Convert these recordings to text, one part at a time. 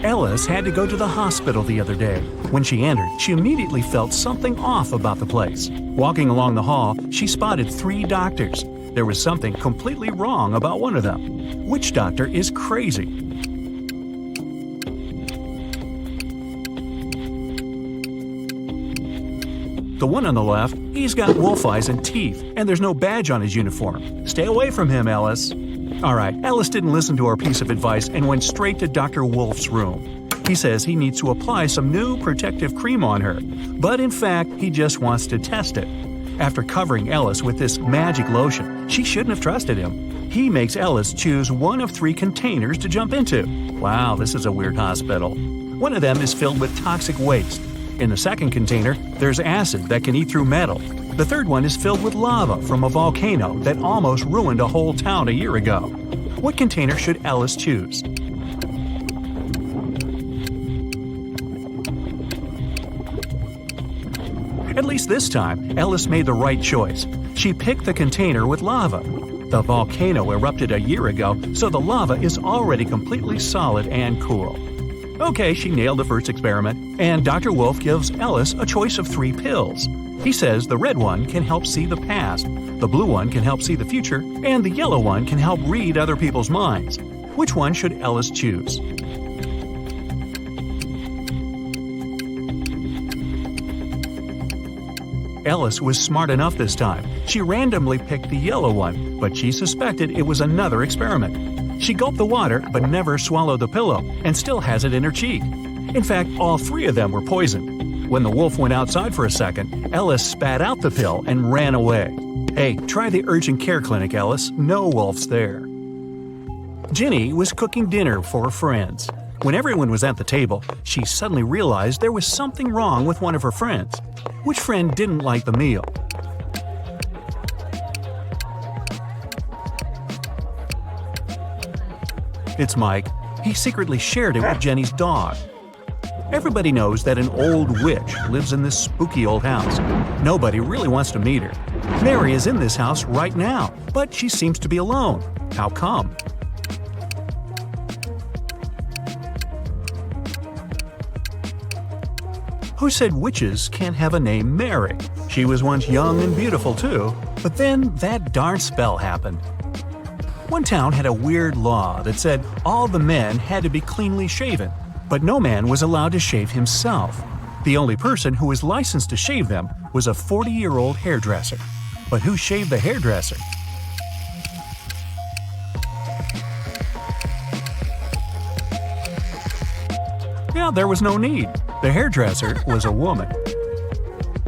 Ellis had to go to the hospital the other day. When she entered, she immediately felt something off about the place. Walking along the hall, she spotted 3 doctors. There was something completely wrong about one of them. Which doctor is crazy? The one on the left, he's got wolf eyes and teeth, and there's no badge on his uniform. Stay away from him, Ellis. Alright, Ellis didn't listen to our piece of advice and went straight to Dr. Wolf's room. He says he needs to apply some new protective cream on her, but in fact, he just wants to test it. After covering Ellis with this magic lotion, she shouldn't have trusted him. He makes Ellis choose one of 3 containers to jump into. Wow, this is a weird hospital. One of them is filled with toxic waste. In the second container, there's acid that can eat through metal. The third one is filled with lava from a volcano that almost ruined a whole town a year ago. What container should Ellis choose? At least this time, Ellis made the right choice. She picked the container with lava. The volcano erupted a year ago, so the lava is already completely solid and cool. Okay, she nailed the first experiment, and Dr. Wolf gives Ellis a choice of 3 pills. He says the red one can help see the past, the blue one can help see the future, and the yellow one can help read other people's minds. Which one should Ellis choose? Ellis was smart enough this time. She randomly picked the yellow one, but she suspected it was another experiment. She gulped the water but never swallowed the pillow and still has it in her cheek. In fact, all 3 of them were poisoned. When the wolf went outside for a second, Ellis spat out the pill and ran away. Hey, try the urgent care clinic, Ellis. No wolves there. Ginny was cooking dinner for her friends. When everyone was at the table, she suddenly realized there was something wrong with one of her friends. Which friend didn't like the meal? It's Mike. He secretly shared it with Jenny's dog. Everybody knows that an old witch lives in this spooky old house. Nobody really wants to meet her. Mary is in this house right now, but she seems to be alone. How come? Who said witches can't have a name Mary? She was once young and beautiful too, but then that darn spell happened. One town had a weird law that said all the men had to be cleanly shaven, but no man was allowed to shave himself. The only person who was licensed to shave them was a 40-year-old hairdresser. But who shaved the hairdresser? Yeah, there was no need. The hairdresser was a woman.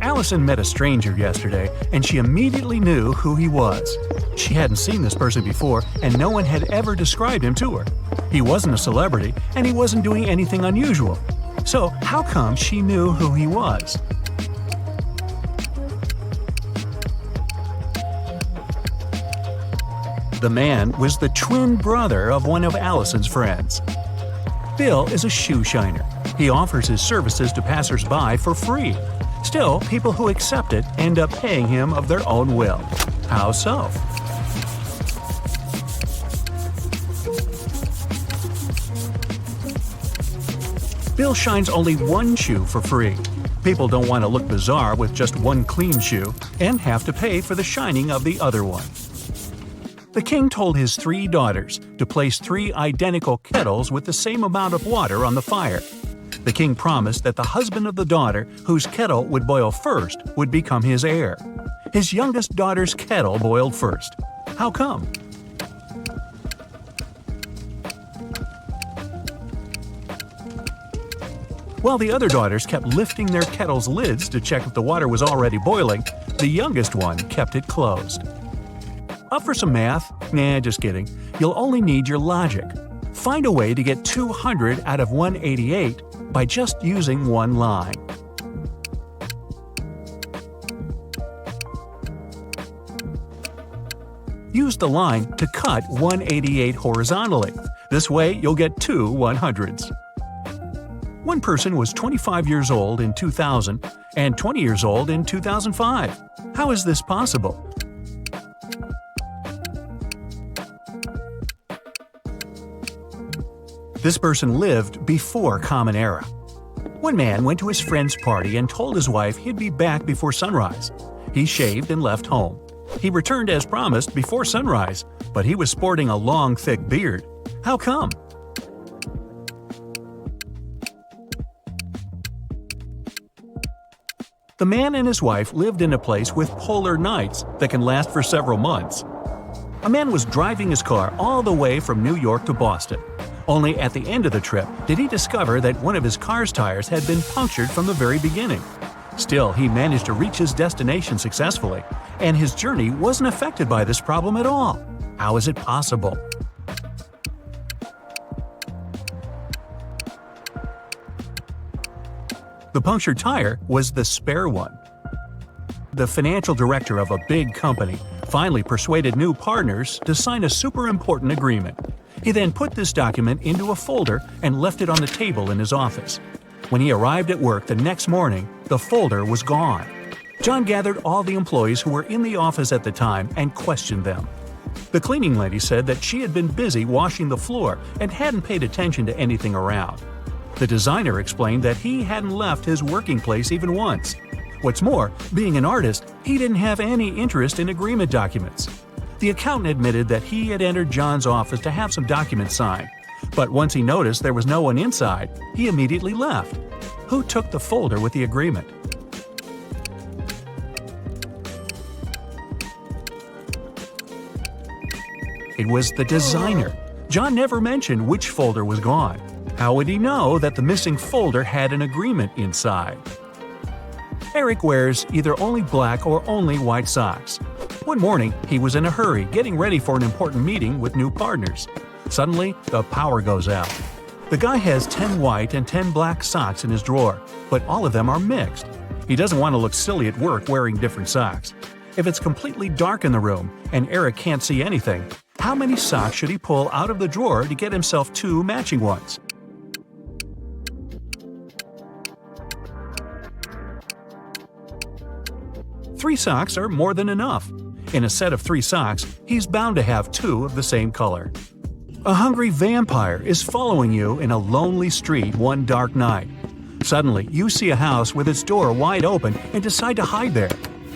Allison met a stranger yesterday, and she immediately knew who he was. She hadn't seen this person before, and no one had ever described him to her. He wasn't a celebrity, and he wasn't doing anything unusual. So how come she knew who he was? The man was the twin brother of one of Allison's friends. Bill is a shoe shiner. He offers his services to passers-by for free. Still, people who accept it end up paying him of their own will. How so? Bill shines only one shoe for free. People don't want to look bizarre with just one clean shoe and have to pay for the shining of the other one. The king told his 3 daughters to place 3 identical kettles with the same amount of water on the fire. The king promised that the husband of the daughter whose kettle would boil first would become his heir. His youngest daughter's kettle boiled first. How come? While the other daughters kept lifting their kettle's lids to check if the water was already boiling, the youngest one kept it closed. Up for some math? Nah, just kidding. You'll only need your logic. Find a way to get 200 out of 188 by just using one line. Use the line to cut 188 horizontally. This way, you'll get 2 100s. One person was 25 years old in 2000 and 20 years old in 2005. How is this possible? This person lived before Common Era. One man went to his friend's party and told his wife he'd be back before sunrise. He shaved and left home. He returned as promised before sunrise, but he was sporting a long, thick beard. How come? The man and his wife lived in a place with polar nights that can last for several months. A man was driving his car all the way from New York to Boston. Only at the end of the trip did he discover that one of his car's tires had been punctured from the very beginning. Still, he managed to reach his destination successfully, and his journey wasn't affected by this problem at all. How is it possible? The punctured tire was the spare one. The financial director of a big company finally persuaded new partners to sign a super important agreement. He then put this document into a folder and left it on the table in his office. When he arrived at work the next morning, the folder was gone. John gathered all the employees who were in the office at the time and questioned them. The cleaning lady said that she had been busy washing the floor and hadn't paid attention to anything around. The designer explained that he hadn't left his working place even once. What's more, being an artist, he didn't have any interest in agreement documents. The accountant admitted that he had entered John's office to have some documents signed, but once he noticed there was no one inside, he immediately left. Who took the folder with the agreement? It was the designer. John never mentioned which folder was gone. How would he know that the missing folder had an agreement inside? Eric wears either only black or only white socks. One morning, he was in a hurry getting ready for an important meeting with new partners. Suddenly, the power goes out. The guy has 10 white and 10 black socks in his drawer, but all of them are mixed. He doesn't want to look silly at work wearing different socks. If it's completely dark in the room and Eric can't see anything, how many socks should he pull out of the drawer to get himself 2 matching ones? Three socks are more than enough. In a set of 3 socks, he's bound to have 2 of the same color. A hungry vampire is following you in a lonely street one dark night. Suddenly, you see a house with its door wide open and decide to hide there.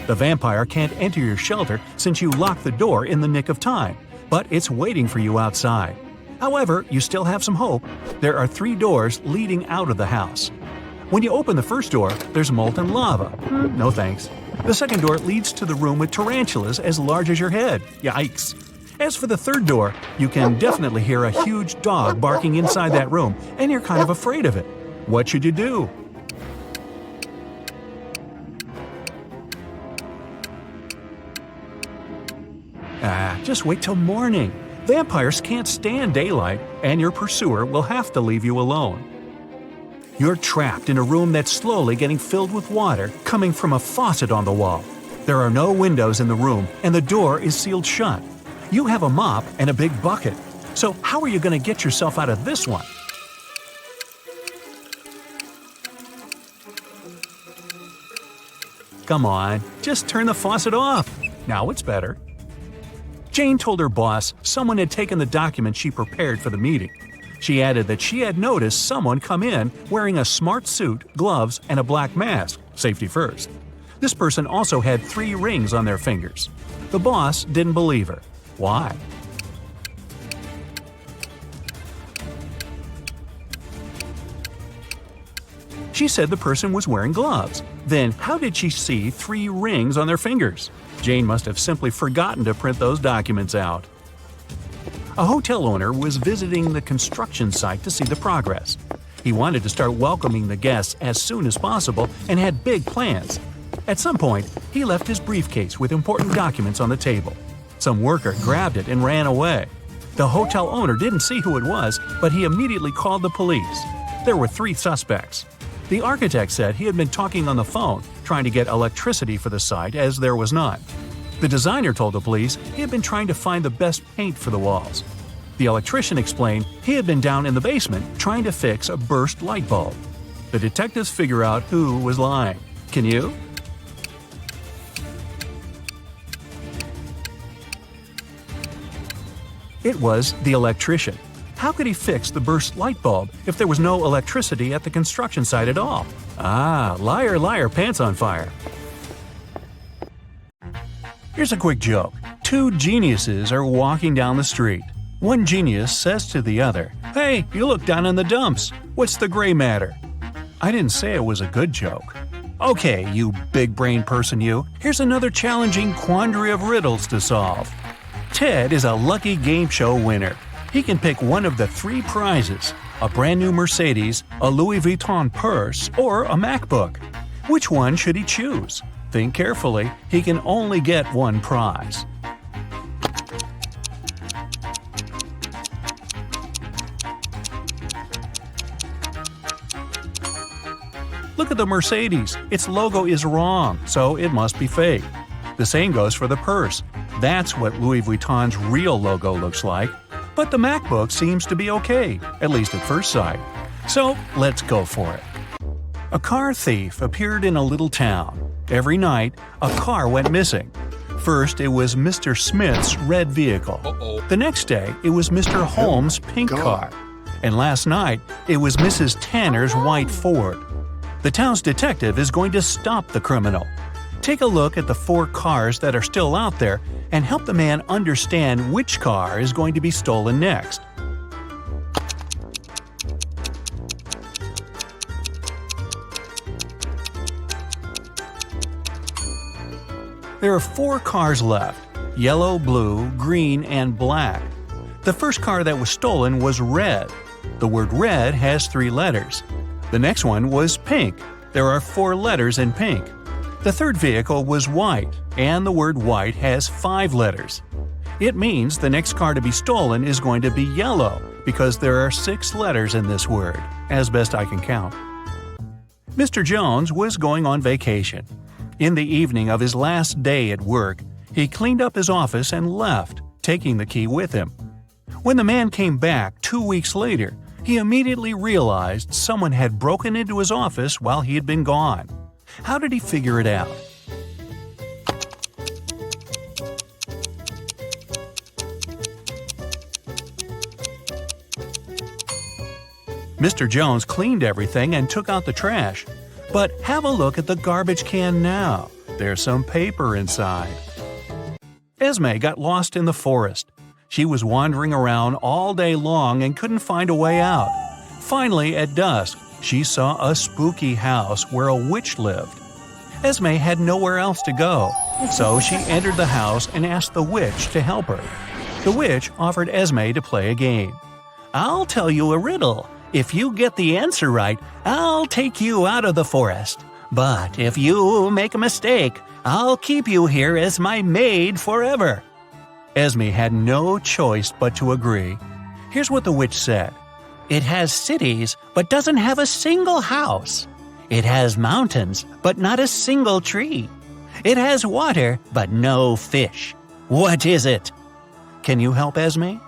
The vampire can't enter your shelter since you locked the door in the nick of time, but it's waiting for you outside. However, you still have some hope. There are 3 doors leading out of the house. When you open the first door, there's molten lava. No thanks. The second door leads to the room with tarantulas as large as your head. Yikes. As for the third door, you can definitely hear a huge dog barking inside that room, and you're kind of afraid of it. What should you do? Just wait till morning. Vampires can't stand daylight, and your pursuer will have to leave you alone. You're trapped in a room that's slowly getting filled with water coming from a faucet on the wall. There are no windows in the room, and the door is sealed shut. You have a mop and a big bucket. So how are you going to get yourself out of this one? Come on, just turn the faucet off. Now it's better. Jane told her boss someone had taken the document she prepared for the meeting. She added that she had noticed someone come in wearing a smart suit, gloves, and a black mask, safety first. This person also had 3 rings on their fingers. The boss didn't believe her. Why? She said the person was wearing gloves. Then how did she see 3 rings on their fingers? Jane must have simply forgotten to print those documents out. A hotel owner was visiting the construction site to see the progress. He wanted to start welcoming the guests as soon as possible and had big plans. At some point, he left his briefcase with important documents on the table. Some worker grabbed it and ran away. The hotel owner didn't see who it was, but he immediately called the police. There were 3 suspects. The architect said he had been talking on the phone, trying to get electricity for the site as there was none. The designer told the police he had been trying to find the best paint for the walls. The electrician explained he had been down in the basement trying to fix a burst light bulb. The detectives figure out who was lying. Can you? It was the electrician. How could he fix the burst light bulb if there was no electricity at the construction site at all? Ah, liar, liar, pants on fire. Here's a quick joke. Two geniuses are walking down the street. One genius says to the other, "Hey, you look down in the dumps. What's the gray matter?" I didn't say it was a good joke. Okay, you big-brain person you, here's another challenging quandary of riddles to solve. Ted is a lucky game show winner. He can pick one of the 3 prizes: a brand new Mercedes, a Louis Vuitton purse, or a MacBook. Which one should he choose? Think carefully, he can only get one prize. Look at the Mercedes. Its logo is wrong, so it must be fake. The same goes for the purse. That's what Louis Vuitton's real logo looks like. But the MacBook seems to be okay, at least at first sight. So let's go for it. A car thief appeared in a little town. Every night, a car went missing. First, it was Mr. Smith's red vehicle. The next day, it was Mr. Holmes' pink car. And last night, it was Mrs. Tanner's white Ford. The town's detective is going to stop the criminal. Take a look at the 4 cars that are still out there and help the man understand which car is going to be stolen next. There are 4 cars left: yellow, blue, green, and black. The first car that was stolen was red. The word red has 3 letters. The next one was pink. There are 4 letters in pink. The third vehicle was white, and the word white has 5 letters. It means the next car to be stolen is going to be yellow, because there are 6 letters in this word, as best I can count. Mr. Jones was going on vacation. In the evening of his last day at work, he cleaned up his office and left, taking the key with him. When the man came back 2 weeks later, he immediately realized someone had broken into his office while he had been gone. How did he figure it out? Mr. Jones cleaned everything and took out the trash. But have a look at the garbage can now. There's some paper inside. Esme got lost in the forest. She was wandering around all day long and couldn't find a way out. Finally, at dusk, she saw a spooky house where a witch lived. Esme had nowhere else to go, so she entered the house and asked the witch to help her. The witch offered Esme to play a game. "I'll tell you a riddle. If you get the answer right, I'll take you out of the forest. But if you make a mistake, I'll keep you here as my maid forever." Esme had no choice but to agree. Here's what the witch said. "It has cities, but doesn't have a single house. It has mountains, but not a single tree. It has water, but no fish. What is it?" Can you help Esme?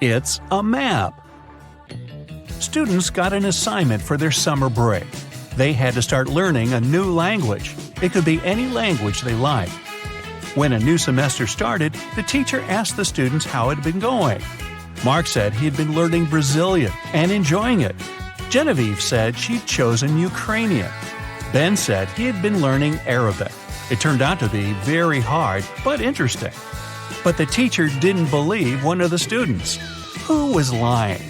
It's a map. Students got an assignment for their summer break. They had to start learning a new language. It could be any language they liked. When a new semester started, the teacher asked the students how it had been going. Mark said he had been learning Brazilian and enjoying it. Genevieve said she'd chosen Ukrainian. Ben said he had been learning Arabic. It turned out to be very hard, but interesting. But the teacher didn't believe one of the students. Who was lying?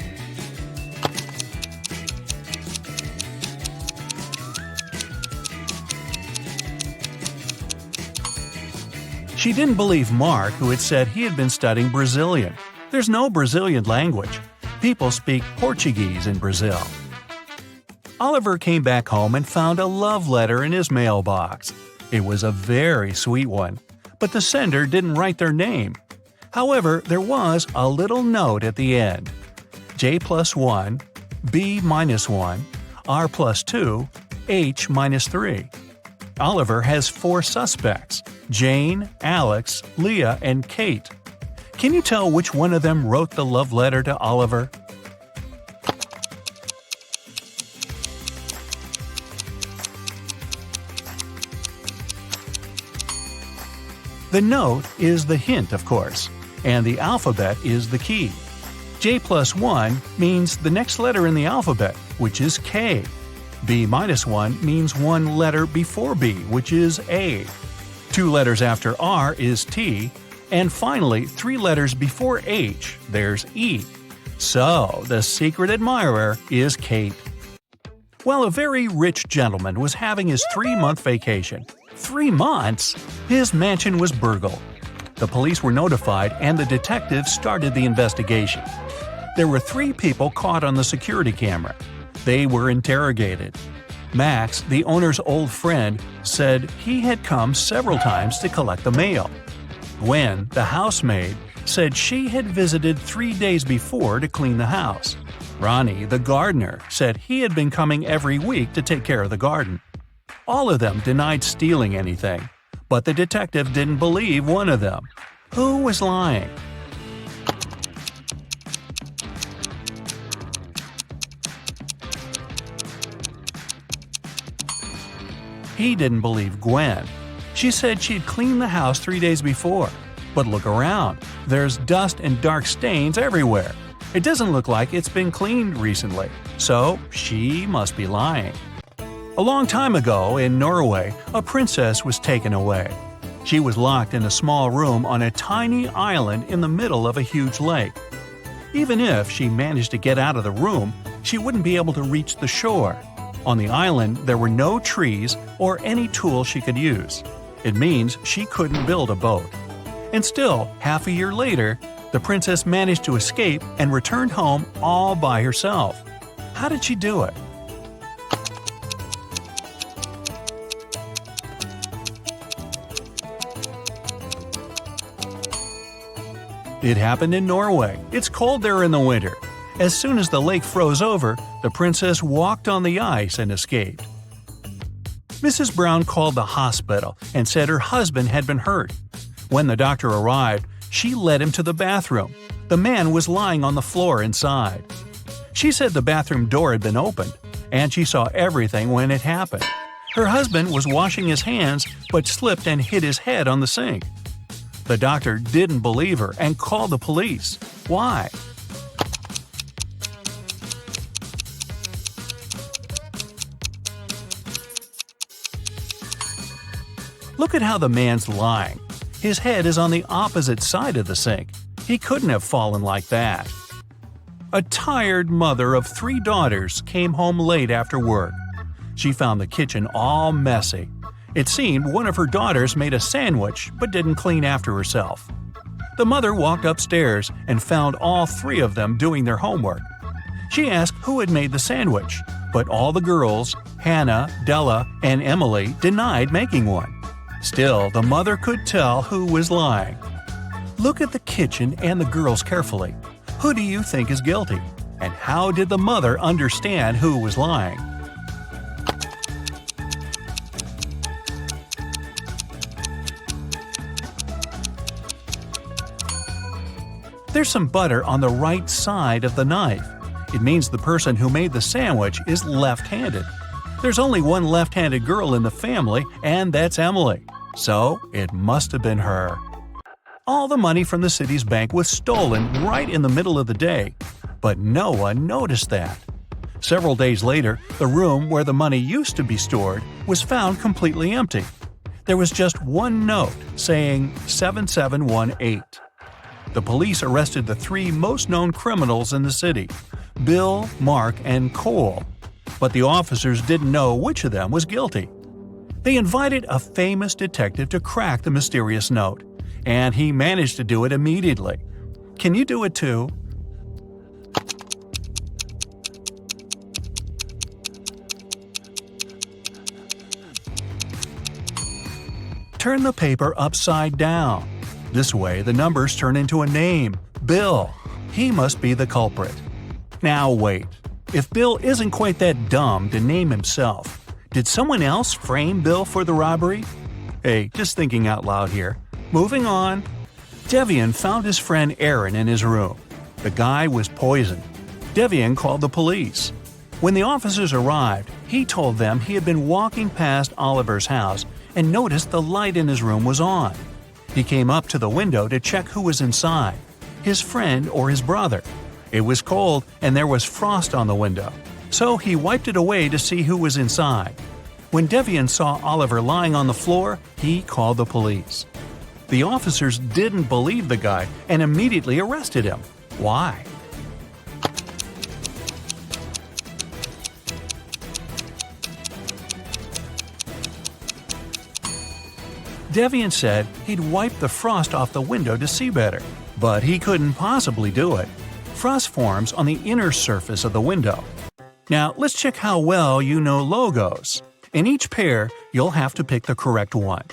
She didn't believe Mark, who had said he had been studying Brazilian. There's no Brazilian language. People speak Portuguese in Brazil. Oliver came back home and found a love letter in his mailbox. It was a very sweet one, but the sender didn't write their name. However, there was a little note at the end. J+1, B-1, R+2, H-3. Oliver has 4 suspects: Jane, Alex, Leah, and Kate. Can you tell which one of them wrote the love letter to Oliver? The note is the hint, of course, and the alphabet is the key. J plus 1 means the next letter in the alphabet, which is K. B minus 1 means one letter before B, which is A. 2 letters after R is T, and finally 3 letters before H, there's E. So, the secret admirer is Kate. Well, a very rich gentleman was having his 3-month vacation. 3 months? His mansion was burgled. The police were notified and the detectives started the investigation. There were 3 people caught on the security camera. They were interrogated. Max, the owner's old friend, said he had come several times to collect the mail. Gwen, the housemaid, said she had visited 3 days before to clean the house. Ronnie, the gardener, said he had been coming every week to take care of the garden. All of them denied stealing anything, but the detective didn't believe one of them. Who was lying? He didn't believe Gwen. She said she'd cleaned the house 3 days before. But look around. There's dust and dark stains everywhere. It doesn't look like it's been cleaned recently, so she must be lying. A long time ago, in Norway, a princess was taken away. She was locked in a small room on a tiny island in the middle of a huge lake. Even if she managed to get out of the room, she wouldn't be able to reach the shore. On the island, there were no trees or any tools she could use. It means she couldn't build a boat. And still, half a year later, the princess managed to escape and returned home all by herself. How did she do it? It happened in Norway. It's cold there in the winter. As soon as the lake froze over, the princess walked on the ice and escaped. Mrs. Brown called the hospital and said her husband had been hurt. When the doctor arrived, she led him to the bathroom. The man was lying on the floor inside. She said the bathroom door had been opened, and she saw everything when it happened. Her husband was washing his hands but slipped and hit his head on the sink. The doctor didn't believe her and called the police. Why? Look at how the man's lying. His head is on the opposite side of the sink. He couldn't have fallen like that. A tired mother of 3 daughters came home late after work. She found the kitchen all messy. It seemed one of her daughters made a sandwich but didn't clean after herself. The mother walked upstairs and found all 3 of them doing their homework. She asked who had made the sandwich, but all the girls, Hannah, Della, and Emily, denied making one. Still, the mother could tell who was lying. Look at the kitchen and the girls carefully. Who do you think is guilty? And how did the mother understand who was lying? There's some butter on the right side of the knife. It means the person who made the sandwich is left-handed. There's only one left-handed girl in the family, and that's Emily. So, it must have been her. All the money from the city's bank was stolen right in the middle of the day, but no one noticed that. Several days later, the room where the money used to be stored was found completely empty. There was just one note saying 7718. The police arrested the 3 most known criminals in the city, Bill, Mark, and Cole. But the officers didn't know which of them was guilty. They invited a famous detective to crack the mysterious note, and he managed to do it immediately. Can you do it too? Turn the paper upside down. This way, the numbers turn into a name, Bill. He must be the culprit. Now wait. If Bill isn't quite that dumb to name himself, did someone else frame Bill for the robbery? Hey, just thinking out loud here. Moving on. Devian found his friend Aaron in his room. The guy was poisoned. Devian called the police. When the officers arrived, he told them he had been walking past Oliver's house and noticed the light in his room was on. He came up to the window to check who was inside, his friend or his brother. It was cold and there was frost on the window, so he wiped it away to see who was inside. When Devian saw Oliver lying on the floor, he called the police. The officers didn't believe the guy and immediately arrested him. Why? Devian said he'd wiped the frost off the window to see better, but he couldn't possibly do it. Frost forms on the inner surface of the window. Now, let's check how well you know logos. In each pair, you'll have to pick the correct one.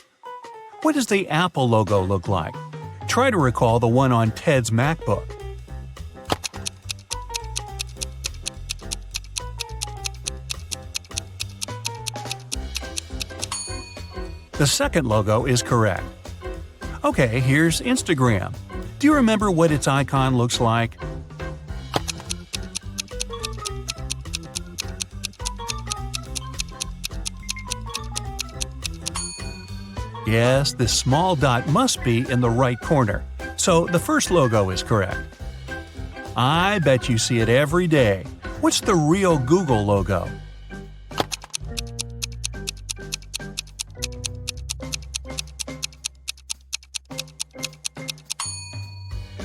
What does the Apple logo look like? Try to recall the one on Ted's MacBook. The second logo is correct. Okay, here's Instagram. Do you remember what its icon looks like? Yes, this small dot must be in the right corner, so the first logo is correct. I bet you see it every day. What's the real Google logo?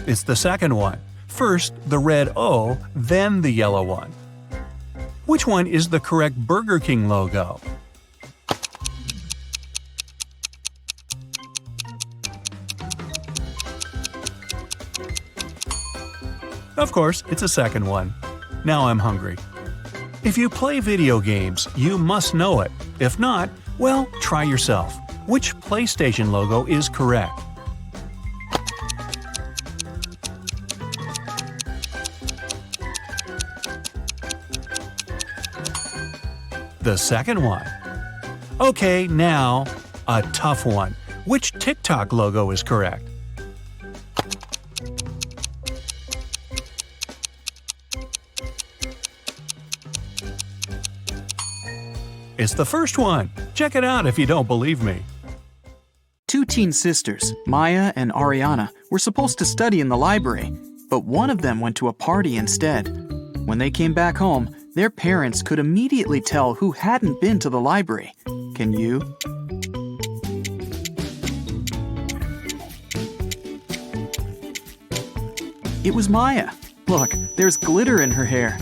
It's the second one. First the red O, then the yellow one. Which one is the correct Burger King logo? Of course, it's the second one. Now I'm hungry. If you play video games, you must know it. If not, well, try yourself. Which PlayStation logo is correct? The second one. Okay, now, a tough one. Which TikTok logo is correct? It's the first one. Check it out if you don't believe me. Two teen sisters, Maya and Ariana, were supposed to study in the library, but one of them went to a party instead. When they came back home, their parents could immediately tell who hadn't been to the library. Can you? It was Maya. Look, there's glitter in her hair.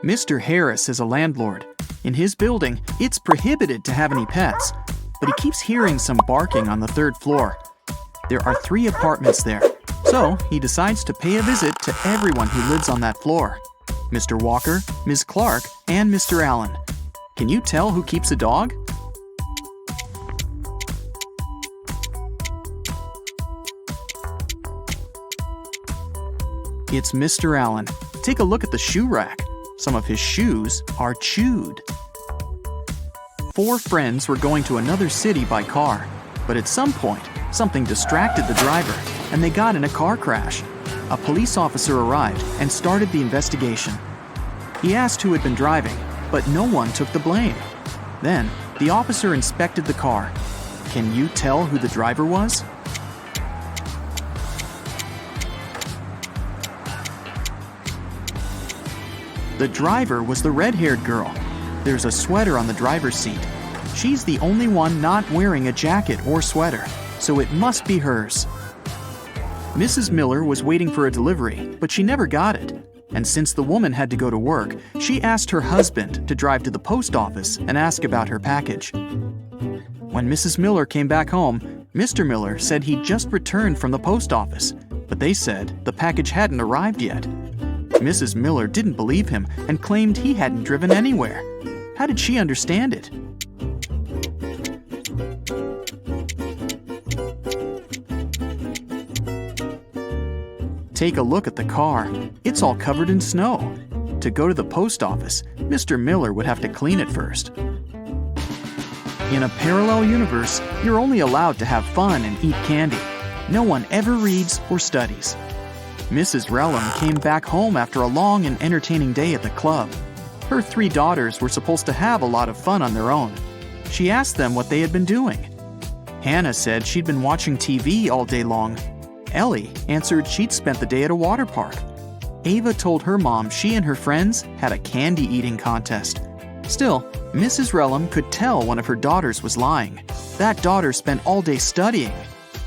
Mr. Harris is a landlord. In his building, it's prohibited to have any pets, but he keeps hearing some barking on the third floor. There are 3 apartments there, so he decides to pay a visit to everyone who lives on that floor. Mr. Walker, Ms. Clark, and Mr. Allen. Can you tell who keeps a dog? It's Mr. Allen. Take a look at the shoe rack. Some of his shoes are chewed. 4 friends were going to another city by car, but at some point, something distracted the driver, and they got in a car crash. A police officer arrived and started the investigation. He asked who had been driving, but no one took the blame. Then, the officer inspected the car. Can you tell who the driver was? The driver was the red-haired girl. There's a sweater on the driver's seat. She's the only one not wearing a jacket or sweater, so it must be hers. Mrs. Miller was waiting for a delivery, but she never got it. And since the woman had to go to work, she asked her husband to drive to the post office and ask about her package. When Mrs. Miller came back home, Mr. Miller said he'd just returned from the post office, but they said the package hadn't arrived yet. Mrs. Miller didn't believe him and claimed he hadn't driven anywhere. How did she understand it? Take a look at the car. It's all covered in snow. To go to the post office, Mr. Miller would have to clean it first. In a parallel universe, you're only allowed to have fun and eat candy. No one ever reads or studies. Mrs. Relham came back home after a long and entertaining day at the club. Her 3 daughters were supposed to have a lot of fun on their own. She asked them what they had been doing. Hannah said she'd been watching TV all day long. Ellie answered she'd spent the day at a water park. Ava told her mom she and her friends had a candy eating contest. Still, Mrs. Relham could tell one of her daughters was lying. That daughter spent all day studying.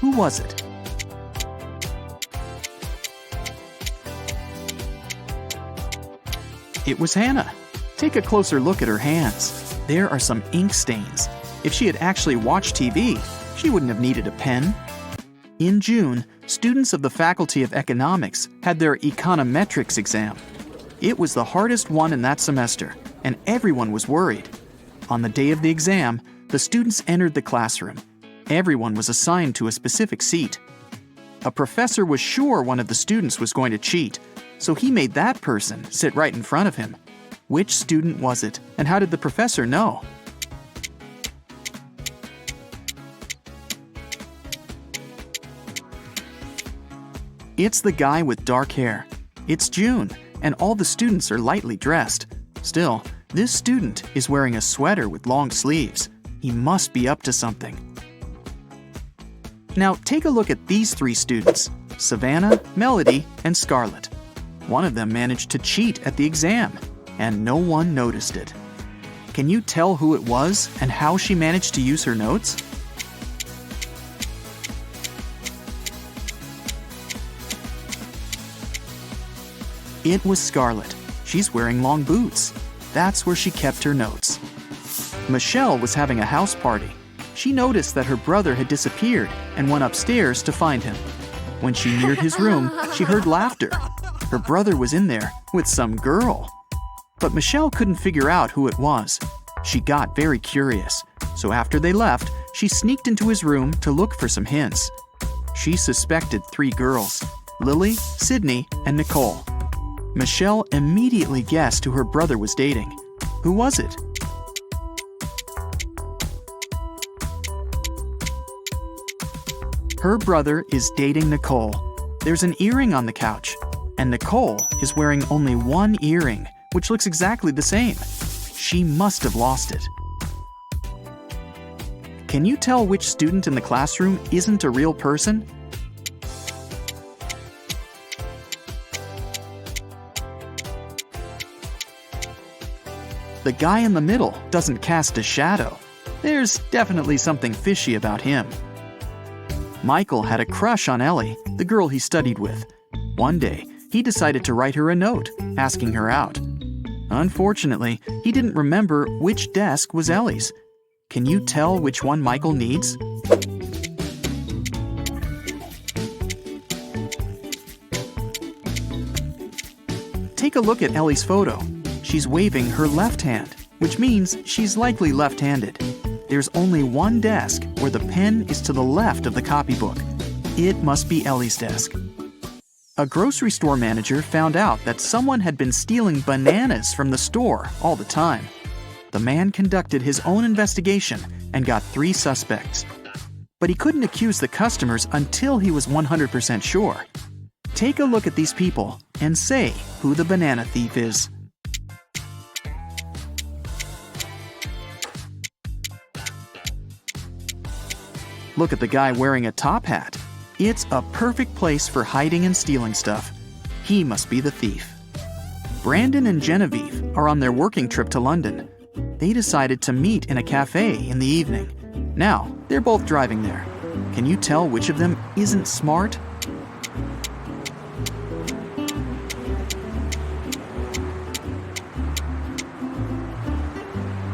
Who was it? It was Hannah. Take a closer look at her hands. There are some ink stains. If she had actually watched TV, she wouldn't have needed a pen. In June, students of the Faculty of Economics had their econometrics exam. It was the hardest one in that semester, and everyone was worried. On the day of the exam, the students entered the classroom. Everyone was assigned to a specific seat. A professor was sure one of the students was going to cheat, so he made that person sit right in front of him. Which student was it, and how did the professor know? It's the guy with dark hair. It's June, and all the students are lightly dressed. Still, this student is wearing a sweater with long sleeves. He must be up to something. Now take a look at these three students, Savannah, Melody, and Scarlett. One of them managed to cheat at the exam, and no one noticed it. Can you tell who it was and how she managed to use her notes? It was Scarlett. She's wearing long boots. That's where she kept her notes. Michelle was having a house party. She noticed that her brother had disappeared and went upstairs to find him. When she neared his room, she heard laughter. Her brother was in there with some girl. But Michelle couldn't figure out who it was. She got very curious, so after they left, she sneaked into his room to look for some hints. She suspected three girls, Lily, Sydney, and Nicole. Michelle immediately guessed who her brother was dating. Who was it? Her brother is dating Nicole. There's an earring on the couch, and Nicole is wearing only one earring, which looks exactly the same. She must have lost it. Can you tell which student in the classroom isn't a real person? The guy in the middle doesn't cast a shadow. There's definitely something fishy about him. Michael had a crush on Ellie, the girl he studied with. One day, he decided to write her a note, asking her out. Unfortunately, he didn't remember which desk was Ellie's. Can you tell which one Michael needs? Take a look at Ellie's photo. She's waving her left hand, which means she's likely left-handed. There's only one desk where the pen is to the left of the copybook. It must be Ellie's desk. A grocery store manager found out that someone had been stealing bananas from the store all the time. The man conducted his own investigation and got 3 suspects. But he couldn't accuse the customers until he was 100% sure. Take a look at these people and say who the banana thief is. Look at the guy wearing a top hat. It's a perfect place for hiding and stealing stuff. He must be the thief. Brandon and Genevieve are on their working trip to London. They decided to meet in a cafe in the evening. Now, they're both driving there. Can you tell which of them isn't smart?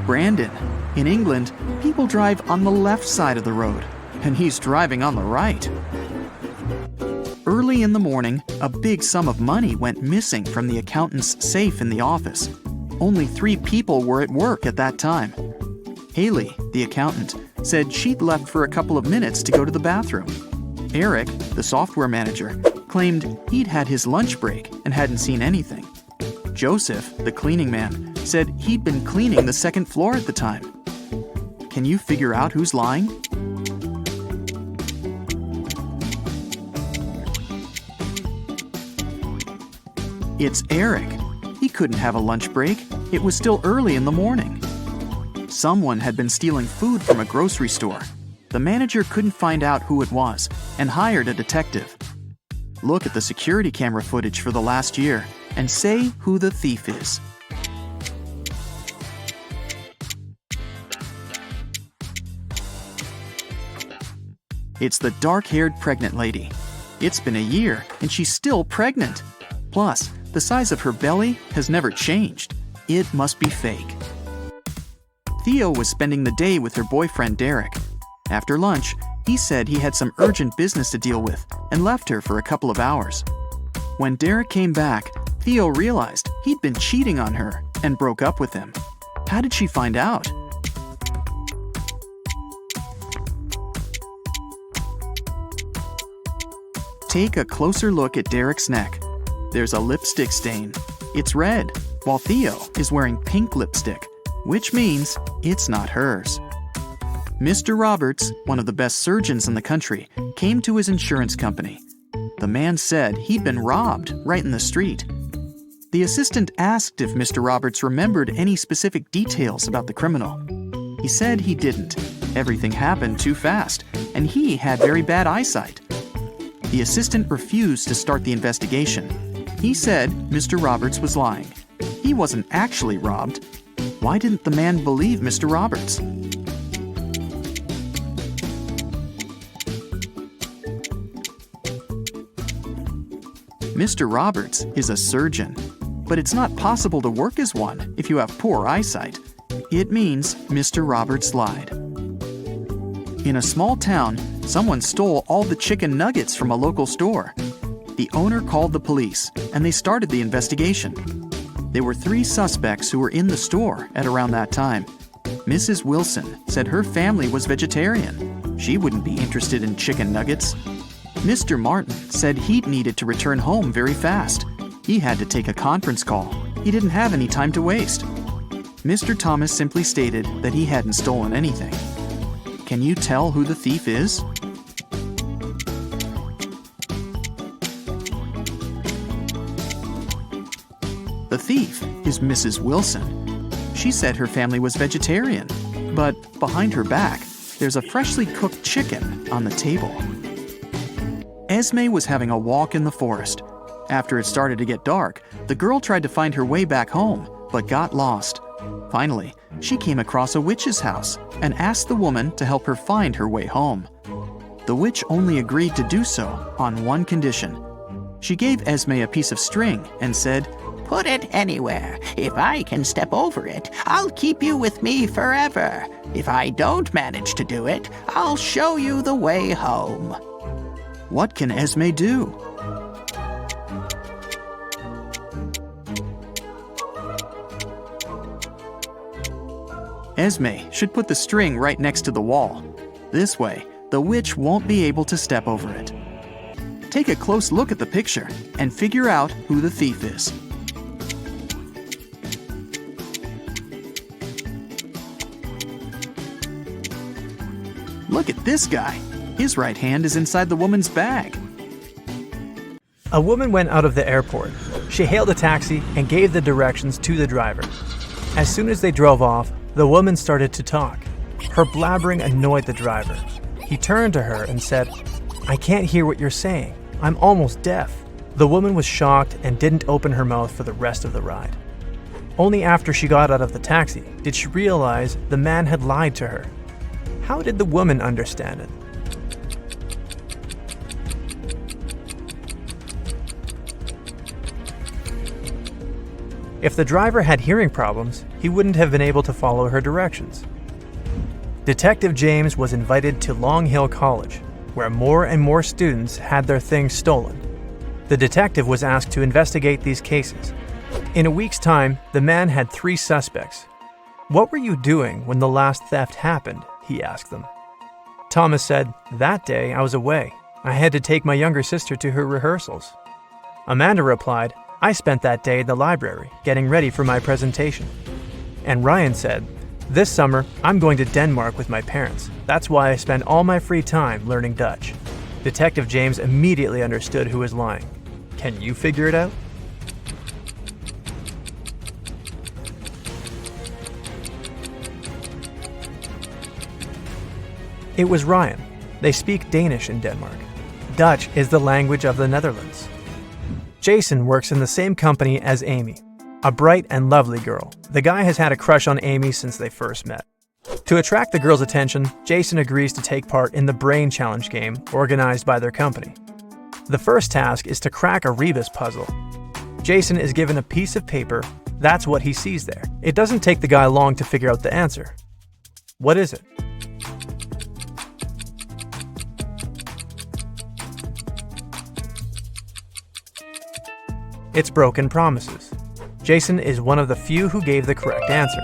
Brandon. In England, people drive on the left side of the road, and he's driving on the right. Early in the morning, a big sum of money went missing from the accountant's safe in the office. Only 3 people were at work at that time. Haley, the accountant, said she'd left for a couple of minutes to go to the bathroom. Eric, the software manager, claimed he'd had his lunch break and hadn't seen anything. Joseph, the cleaning man, said he'd been cleaning the 2nd floor at the time. Can you figure out who's lying? It's Eric. He couldn't have a lunch break. It was still early in the morning. Someone had been stealing food from a grocery store. The manager couldn't find out who it was and hired a detective. Look at the security camera footage for the last year and say who the thief is. It's the dark-haired pregnant lady. It's been a year and she's still pregnant. Plus, the size of her belly has never changed. It must be fake. Theo was spending the day with her boyfriend Derek. After lunch, he said he had some urgent business to deal with and left her for a couple of hours. When Derek came back, Theo realized he'd been cheating on her and broke up with him. How did she find out? Take a closer look at Derek's neck. There's a lipstick stain. It's red, while Theo is wearing pink lipstick, which means it's not hers. Mr. Roberts, one of the best surgeons in the country, came to his insurance company. The man said he'd been robbed right in the street. The assistant asked if Mr. Roberts remembered any specific details about the criminal. He said he didn't. Everything happened too fast, and he had very bad eyesight. The assistant refused to start the investigation. He said Mr. Roberts was lying. He wasn't actually robbed. Why didn't the man believe Mr. Roberts? Mr. Roberts is a surgeon, but it's not possible to work as one if you have poor eyesight. It means Mr. Roberts lied. In a small town, someone stole all the chicken nuggets from a local store. The owner called the police, and they started the investigation. There were 3 suspects who were in the store at around that time. Mrs. Wilson said her family was vegetarian. She wouldn't be interested in chicken nuggets. Mr. Martin said he'd needed to return home very fast. He had to take a conference call. He didn't have any time to waste. Mr. Thomas simply stated that he hadn't stolen anything. Can you tell who the thief is? The thief is Mrs. Wilson. She said her family was vegetarian, but behind her back, there's a freshly cooked chicken on the table. Esme was having a walk in the forest. After it started to get dark, the girl tried to find her way back home, but got lost. Finally, she came across a witch's house and asked the woman to help her find her way home. The witch only agreed to do so on one condition. She gave Esme a piece of string and said, "Put it anywhere. If I can step over it, I'll keep you with me forever. If I don't manage to do it, I'll show you the way home." What can Esme do? Esme should put the string right next to the wall. This way, the witch won't be able to step over it. Take a close look at the picture and figure out who the thief is. Look at this guy. His right hand is inside the woman's bag. A woman went out of the airport. She hailed a taxi and gave the directions to the driver. As soon as they drove off, the woman started to talk. Her blabbering annoyed the driver. He turned to her and said, "I can't hear what you're saying. I'm almost deaf." The woman was shocked and didn't open her mouth for the rest of the ride. Only after she got out of the taxi did she realize the man had lied to her. How did the woman understand it? If the driver had hearing problems, he wouldn't have been able to follow her directions. Detective James was invited to Long Hill College, where more and more students had their things stolen. The detective was asked to investigate these cases. In a week's time, the man had 3 suspects. "What were you doing when the last theft happened?" he asked them. Thomas said, "That day I was away. I had to take my younger sister to her rehearsals." Amanda replied, "I spent that day in the library, getting ready for my presentation." And Ryan said, "This summer, I'm going to Denmark with my parents. That's why I spend all my free time learning Dutch." Detective James immediately understood who was lying. Can you figure it out? It was Ryan. They speak Danish in Denmark. Dutch is the language of the Netherlands. Jason works in the same company as Amy, a bright and lovely girl. The guy has had a crush on Amy since they first met. To attract the girl's attention, Jason agrees to take part in the Brain Challenge game organized by their company. The first task is to crack a rebus puzzle. Jason is given a piece of paper. That's what he sees there. It doesn't take the guy long to figure out the answer. What is it? It's broken promises. Jason is one of the few who gave the correct answer.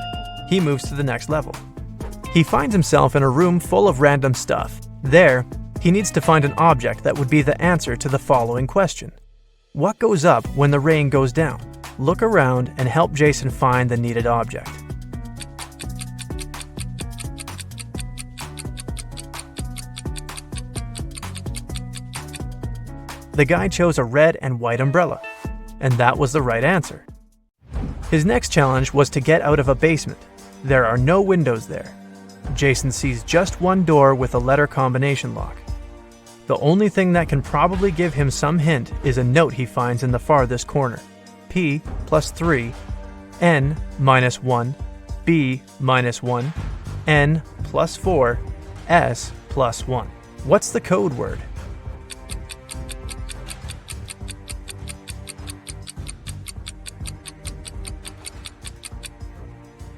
He moves to the next level. He finds himself in a room full of random stuff. There, he needs to find an object that would be the answer to the following question. What goes up when the rain goes down? Look around and help Jason find the needed object. The guy chose a red and white umbrella, and that was the right answer. His next challenge was to get out of a basement. There are no windows there. Jason sees just one door with a letter combination lock. The only thing that can probably give him some hint is a note he finds in the farthest corner. P plus 3, N minus 1, B minus 1, N plus 4, S plus 1. What's the code word?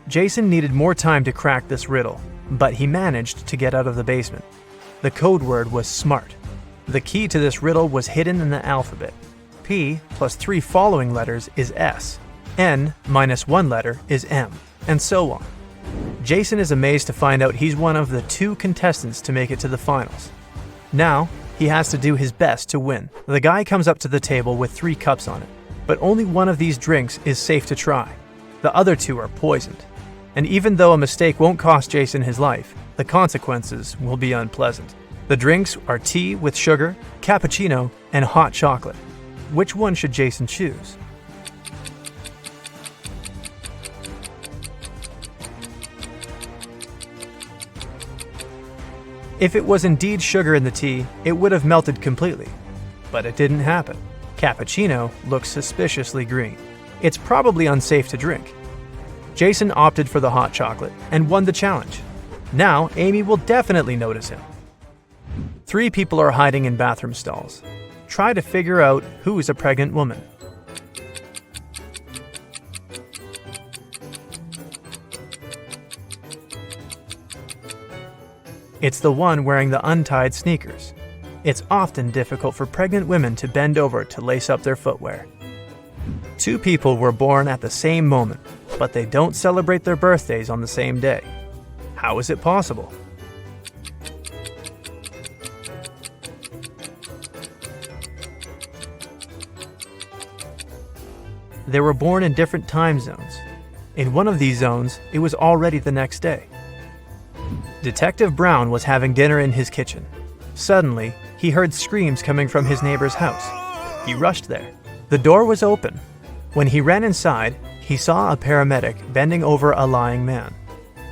Jason needed more time to crack this riddle, but he managed to get out of the basement. The code word was SMART. The key to this riddle was hidden in the alphabet. P plus 3 following letters is S. N minus 1 letter is M, and so on. Jason is amazed to find out he's one of the 2 contestants to make it to the finals. Now, he has to do his best to win. The guy comes up to the table with 3 cups on it, but only one of these drinks is safe to try. The other 2 are poisoned. And even though a mistake won't cost Jason his life, the consequences will be unpleasant. The drinks are tea with sugar, cappuccino, and hot chocolate. Which one should Jason choose? If it was indeed sugar in the tea, it would have melted completely. But it didn't happen. Cappuccino looks suspiciously green. It's probably unsafe to drink. Jason opted for the hot chocolate and won the challenge. Now, Amy will definitely notice him. 3 people are hiding in bathroom stalls. Try to figure out who's a pregnant woman. It's the one wearing the untied sneakers. It's often difficult for pregnant women to bend over to lace up their footwear. 2 people were born at the same moment, but they don't celebrate their birthdays on the same day. How is it possible? They were born in different time zones. In one of these zones, it was already the next day. Detective Brown was having dinner in his kitchen. Suddenly, he heard screams coming from his neighbor's house. He rushed there. The door was open. When he ran inside, he saw a paramedic bending over a lying man.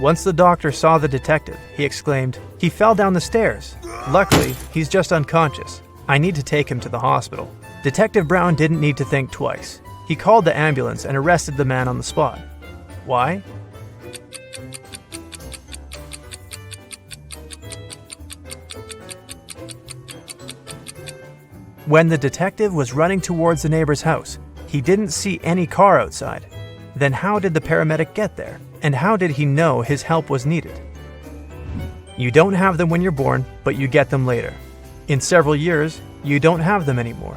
Once the doctor saw the detective, he exclaimed, "He fell down the stairs. Luckily, he's just unconscious. I need to take him to the hospital." Detective Brown didn't need to think twice. He called the ambulance and arrested the man on the spot. Why? When the detective was running towards the neighbor's house, he didn't see any car outside. Then how did the paramedic get there? And how did he know his help was needed? You don't have them when you're born, but you get them later. In several years, you don't have them anymore.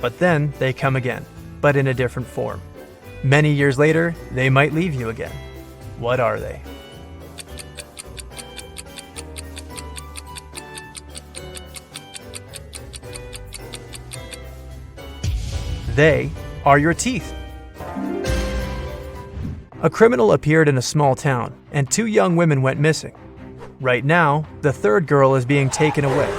But then they come again, but in a different form. Many years later, they might leave you again. What are they? They are your teeth. A criminal appeared in a small town, and 2 young women went missing. Right now, the 3rd girl is being taken away.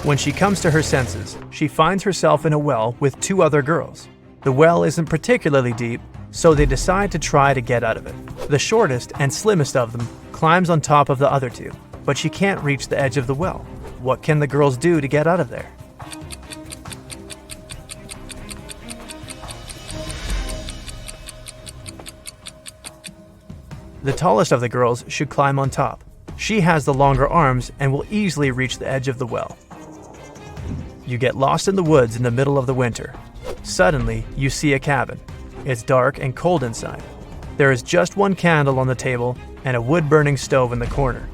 When she comes to her senses, she finds herself in a well with 2 other girls. The well isn't particularly deep, so they decide to try to get out of it. The shortest and slimmest of them climbs on top of the other 2. but she can't reach the edge of the well. What can the girls do to get out of there? The tallest of the girls should climb on top. She has the longer arms and will easily reach the edge of the well. You get lost in the woods in the middle of the winter. Suddenly, you see a cabin. It's dark and cold inside. There is just one candle on the table and a wood-burning stove in the corner.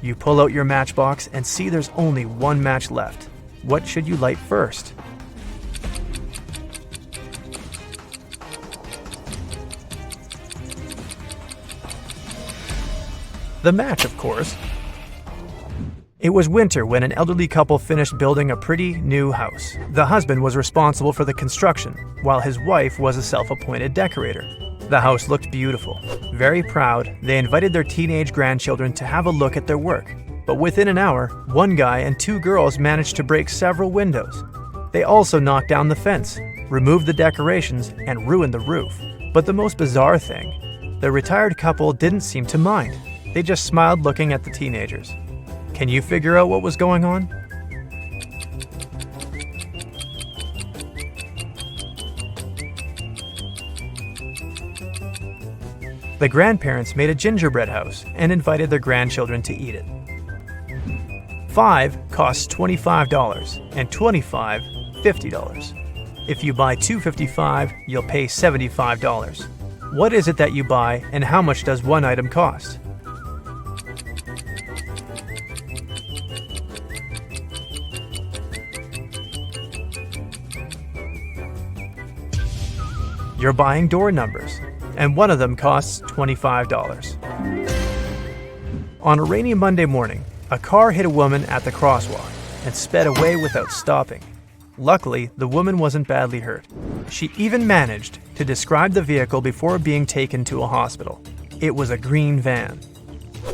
You pull out your matchbox and see there's only one match left. What should you light first? The match, of course. It was winter when an elderly couple finished building a pretty new house. The husband was responsible for the construction, while his wife was a self-appointed decorator. The house looked beautiful. Very proud, they invited their teenage grandchildren to have a look at their work. But within an hour, one guy and two girls managed to break several windows. They also knocked down the fence, removed the decorations, and ruined the roof. But the most bizarre thing, the retired couple didn't seem to mind. They just smiled looking at the teenagers. Can you figure out what was going on? The grandparents made a gingerbread house and invited their grandchildren to eat it. 5 costs $25 and 25 $50. If you buy 2 $55, you'll pay $75. What is it that you buy and how much does one item cost? You're buying door numbers, and one of them costs $25. On a rainy Monday morning, a car hit a woman at the crosswalk and sped away without stopping. Luckily, the woman wasn't badly hurt. She even managed to describe the vehicle before being taken to a hospital. It was a green van.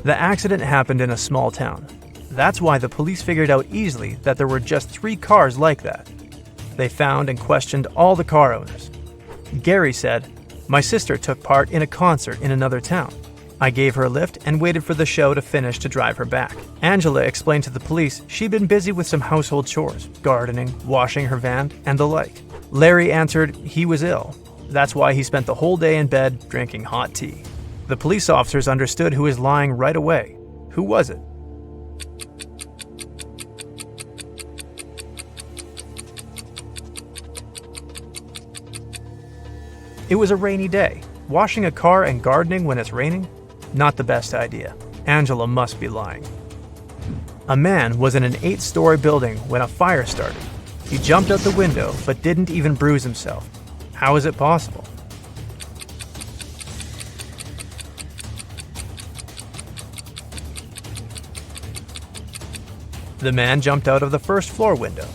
The accident happened in a small town. That's why the police figured out easily that there were just 3 cars like that. They found and questioned all the car owners. Gary said, "My sister took part in a concert in another town. I gave her a lift and waited for the show to finish to drive her back." Angela explained to the police she'd been busy with some household chores, gardening, washing her van, and the like. Larry answered he was ill. That's why he spent the whole day in bed drinking hot tea. The police officers understood who was lying right away. Who was it? It was a rainy day. Washing a car and gardening when it's raining? Not the best idea. Angela must be lying. A man was in an 8-story building when a fire started. He jumped out the window but didn't even bruise himself. How is it possible? The man jumped out of the first floor window.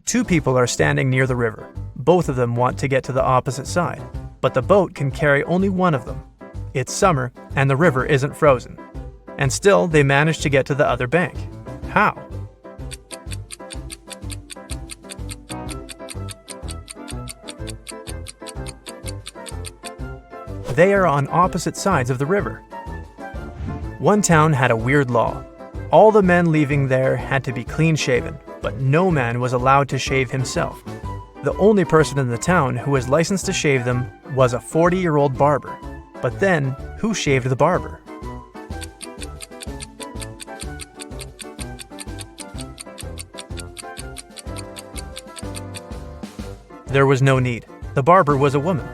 2 people are standing near the river. Both of them want to get to the opposite side, but the boat can carry only one of them. It's summer, and the river isn't frozen. And still, they manage to get to the other bank. How? They are on opposite sides of the river. One town had a weird law. All the men leaving there had to be clean-shaven, but no man was allowed to shave himself. The only person in the town who was licensed to shave them was a 40-year-old barber. But then, who shaved the barber? There was no need. The barber was a woman.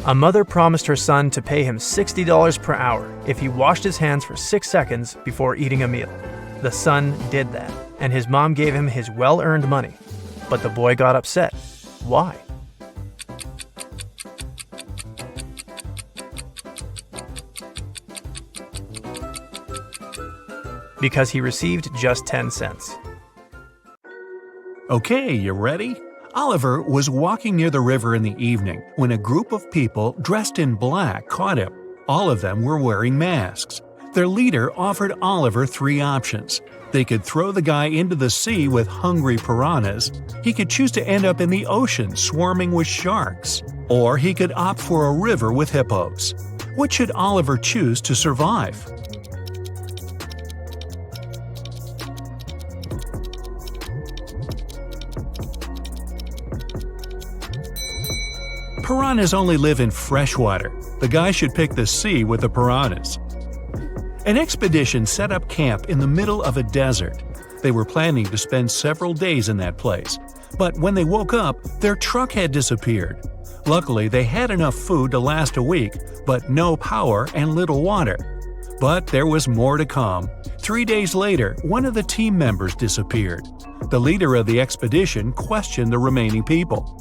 A mother promised her son to pay him $60 per hour if he washed his hands for 6 seconds before eating a meal. The son did that, and his mom gave him his well-earned money. But the boy got upset. Why? Because he received just 10 cents. Okay, you ready? Oliver was walking near the river in the evening when a group of people dressed in black caught him. All of them were wearing masks. Their leader offered Oliver 3 options. They could throw the guy into the sea with hungry piranhas, he could choose to end up in the ocean swarming with sharks, or he could opt for a river with hippos. What should Oliver choose to survive? Piranhas only live in freshwater. The guy should pick the sea with the piranhas. An expedition set up camp in the middle of a desert. They were planning to spend several days in that place. But when they woke up, their truck had disappeared. Luckily, they had enough food to last a week, but no power and little water. But there was more to come. 3 days later, one of the team members disappeared. The leader of the expedition questioned the remaining people.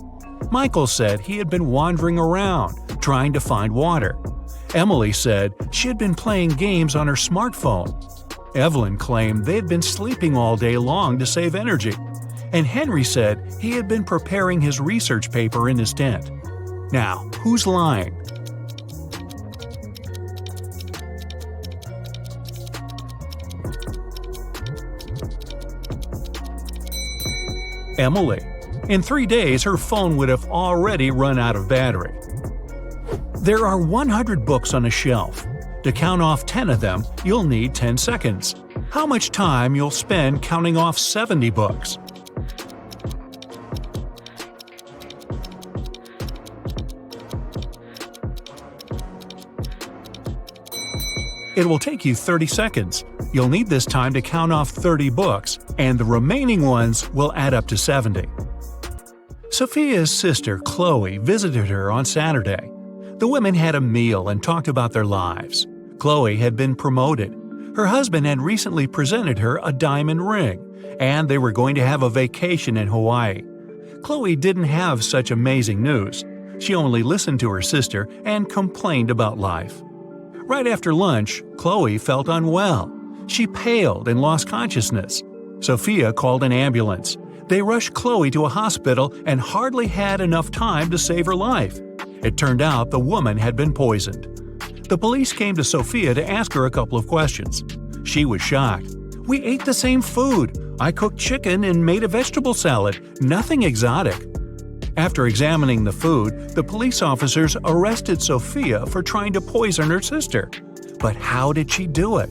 Michael said he had been wandering around, trying to find water. Emily said she had been playing games on her smartphone. Evelyn claimed they had been sleeping all day long to save energy. And Henry said he had been preparing his research paper in his tent. Now, who's lying? Emily. In 3 days, her phone would have already run out of battery. There are 100 books on a shelf. To count off 10 of them, you'll need 10 seconds. How much time you'll spend counting off 70 books? It will take you 30 seconds. You'll need this time to count off 30 books, and the remaining ones will add up to 70. Sophia's sister, Chloe, visited her on Saturday. The women had a meal and talked about their lives. Chloe had been promoted. Her husband had recently presented her a diamond ring, and they were going to have a vacation in Hawaii. Chloe didn't have such amazing news. She only listened to her sister and complained about life. Right after lunch, Chloe felt unwell. She paled and lost consciousness. Sophia called an ambulance. They rushed Chloe to a hospital and hardly had enough time to save her life. It turned out the woman had been poisoned. The police came to Sophia to ask her a couple of questions. She was shocked. "We ate the same food. I cooked chicken and made a vegetable salad. Nothing exotic." After examining the food, the police officers arrested Sophia for trying to poison her sister. But how did she do it?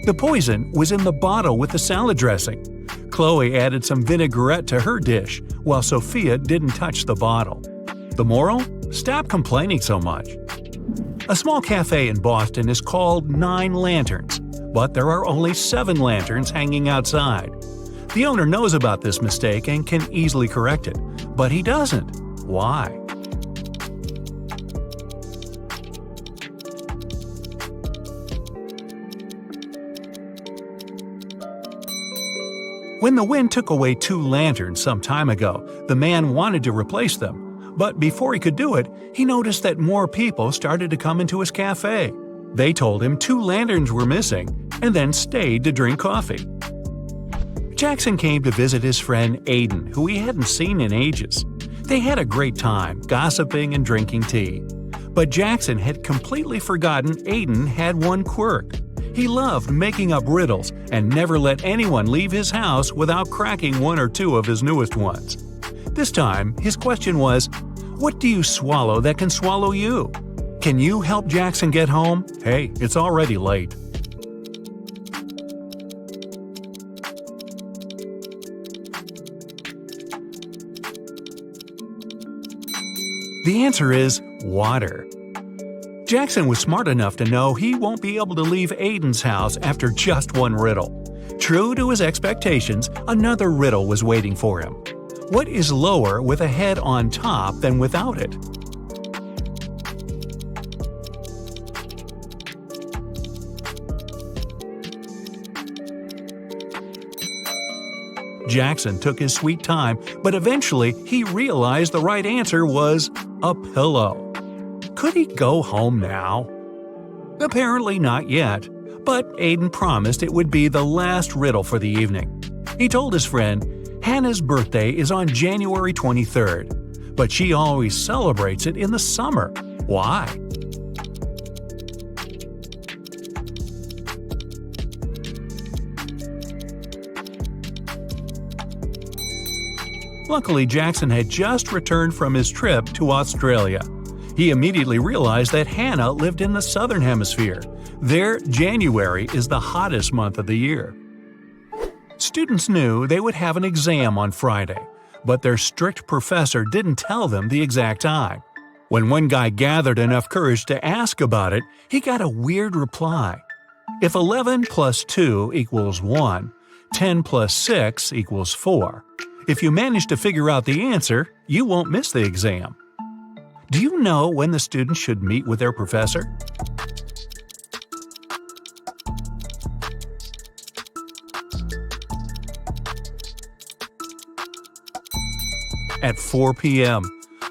The poison was in the bottle with the salad dressing. Chloe added some vinaigrette to her dish, while Sophia didn't touch the bottle. The moral? Stop complaining so much. A small cafe in Boston is called 9 Lanterns, but there are only 7 lanterns hanging outside. The owner knows about this mistake and can easily correct it, but he doesn't. Why? When the wind took away 2 lanterns some time ago, the man wanted to replace them. But before he could do it, he noticed that more people started to come into his cafe. They told him 2 lanterns were missing, and then stayed to drink coffee. Jackson came to visit his friend Aiden, who he hadn't seen in ages. They had a great time, gossiping and drinking tea. But Jackson had completely forgotten Aiden had one quirk. He loved making up riddles and never let anyone leave his house without cracking 1 or 2 of his newest ones. This time, his question was, "What do you swallow that can swallow you?" Can you help Jackson get home? Hey, it's already late. The answer is water. Jackson was smart enough to know he won't be able to leave Aiden's house after just 1 riddle. True to his expectations, another riddle was waiting for him. What is lower with a head on top than without it? Jackson took his sweet time, but eventually he realized the right answer was a pillow. Could he go home now? Apparently not yet, but Aiden promised it would be the last riddle for the evening. He told his friend, Hannah's birthday is on January 23rd, but she always celebrates it in the summer. Why? Luckily, Jackson had just returned from his trip to Australia. He immediately realized that Hannah lived in the southern hemisphere. There, January is the hottest month of the year. Students knew they would have an exam on Friday, but their strict professor didn't tell them the exact time. When one guy gathered enough courage to ask about it, he got a weird reply. If 11 plus 2 equals 1, 10 plus 6 equals 4. If you manage to figure out the answer, you won't miss the exam. Do you know when the students should meet with their professor? At 4 p.m.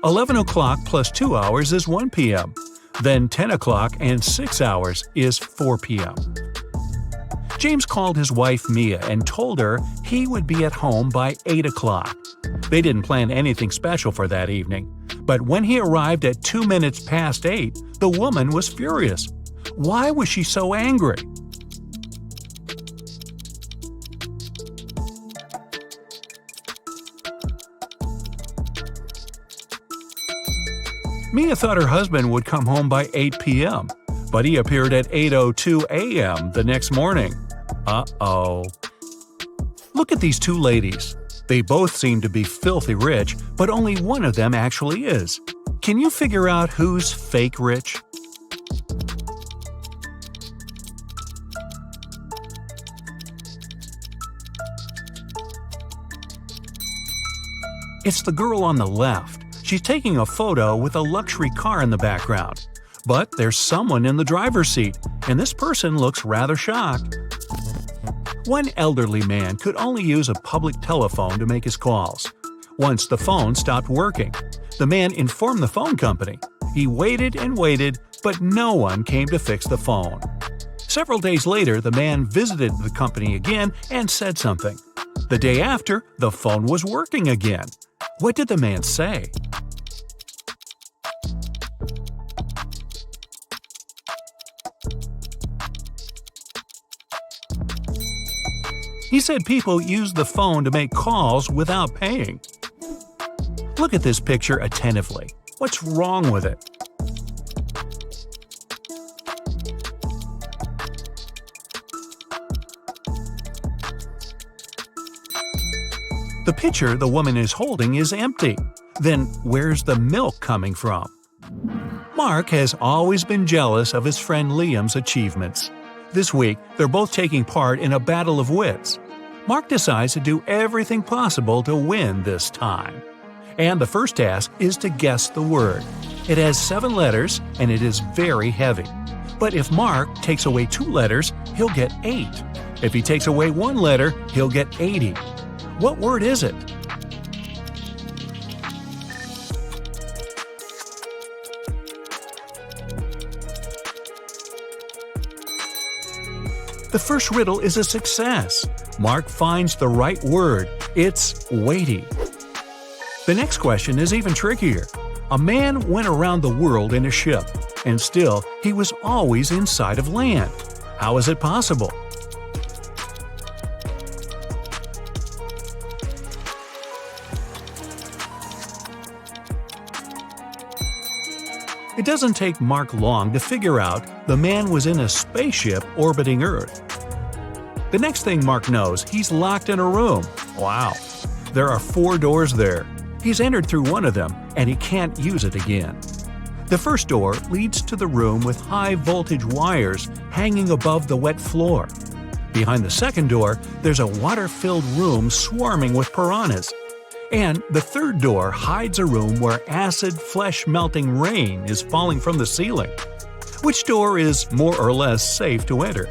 11 o'clock plus 2 hours is 1 p.m. Then 10 o'clock and 6 hours is 4 p.m. James called his wife Mia and told her he would be at home by 8 o'clock. They didn't plan anything special for that evening, but when he arrived at 2 minutes past 8, the woman was furious. Why was she so angry? Mia thought her husband would come home by 8 p.m., but he appeared at 8:02 a.m. the next morning. Uh-oh. Look at these two ladies. They both seem to be filthy rich, but only one of them actually is. Can you figure out who's fake rich? It's the girl on the left. She's taking a photo with a luxury car in the background. But there's someone in the driver's seat, and this person looks rather shocked. One elderly man could only use a public telephone to make his calls. Once the phone stopped working, the man informed the phone company. He waited and waited, but no one came to fix the phone. Several days later, the man visited the company again and said something. The day after, the phone was working again. What did the man say? He said people use the phone to make calls without paying. Look at this picture attentively. What's wrong with it? The pitcher the woman is holding is empty. Then where's the milk coming from? Mark has always been jealous of his friend Liam's achievements. This week, they're both taking part in a battle of wits. Mark decides to do everything possible to win this time. And the first task is to guess the word. It has 7 letters and it is very heavy. But if Mark takes away 2 letters, he'll get 8. If he takes away 1 letter, he'll get 80. What word is it? The first riddle is a success. Mark finds the right word. It's weighty. The next question is even trickier. A man went around the world in a ship, and still he was always inside of land. How is it possible? It doesn't take Mark long to figure out the man was in a spaceship orbiting Earth. The next thing Mark knows, he's locked in a room. Wow. There are 4 doors there. He's entered through one of them, and he can't use it again. The first door leads to the room with high-voltage wires hanging above the wet floor. Behind the second door, there's a water-filled room swarming with piranhas. And the third door hides a room where acid, flesh-melting rain is falling from the ceiling. Which door is more or less safe to enter?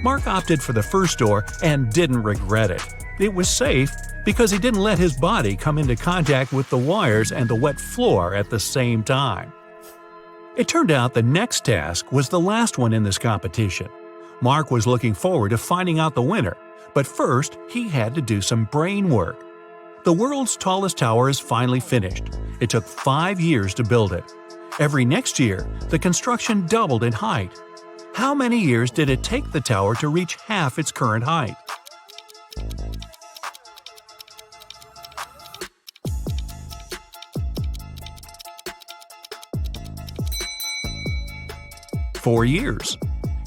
Mark opted for the first door and didn't regret it. It was safe because he didn't let his body come into contact with the wires and the wet floor at the same time. It turned out the next task was the last one in this competition. Mark was looking forward to finding out the winner, but first he had to do some brain work. The world's tallest tower is finally finished. It took 5 years to build it. Every next year, the construction doubled in height. How many years did it take the tower to reach half its current height? 4 years.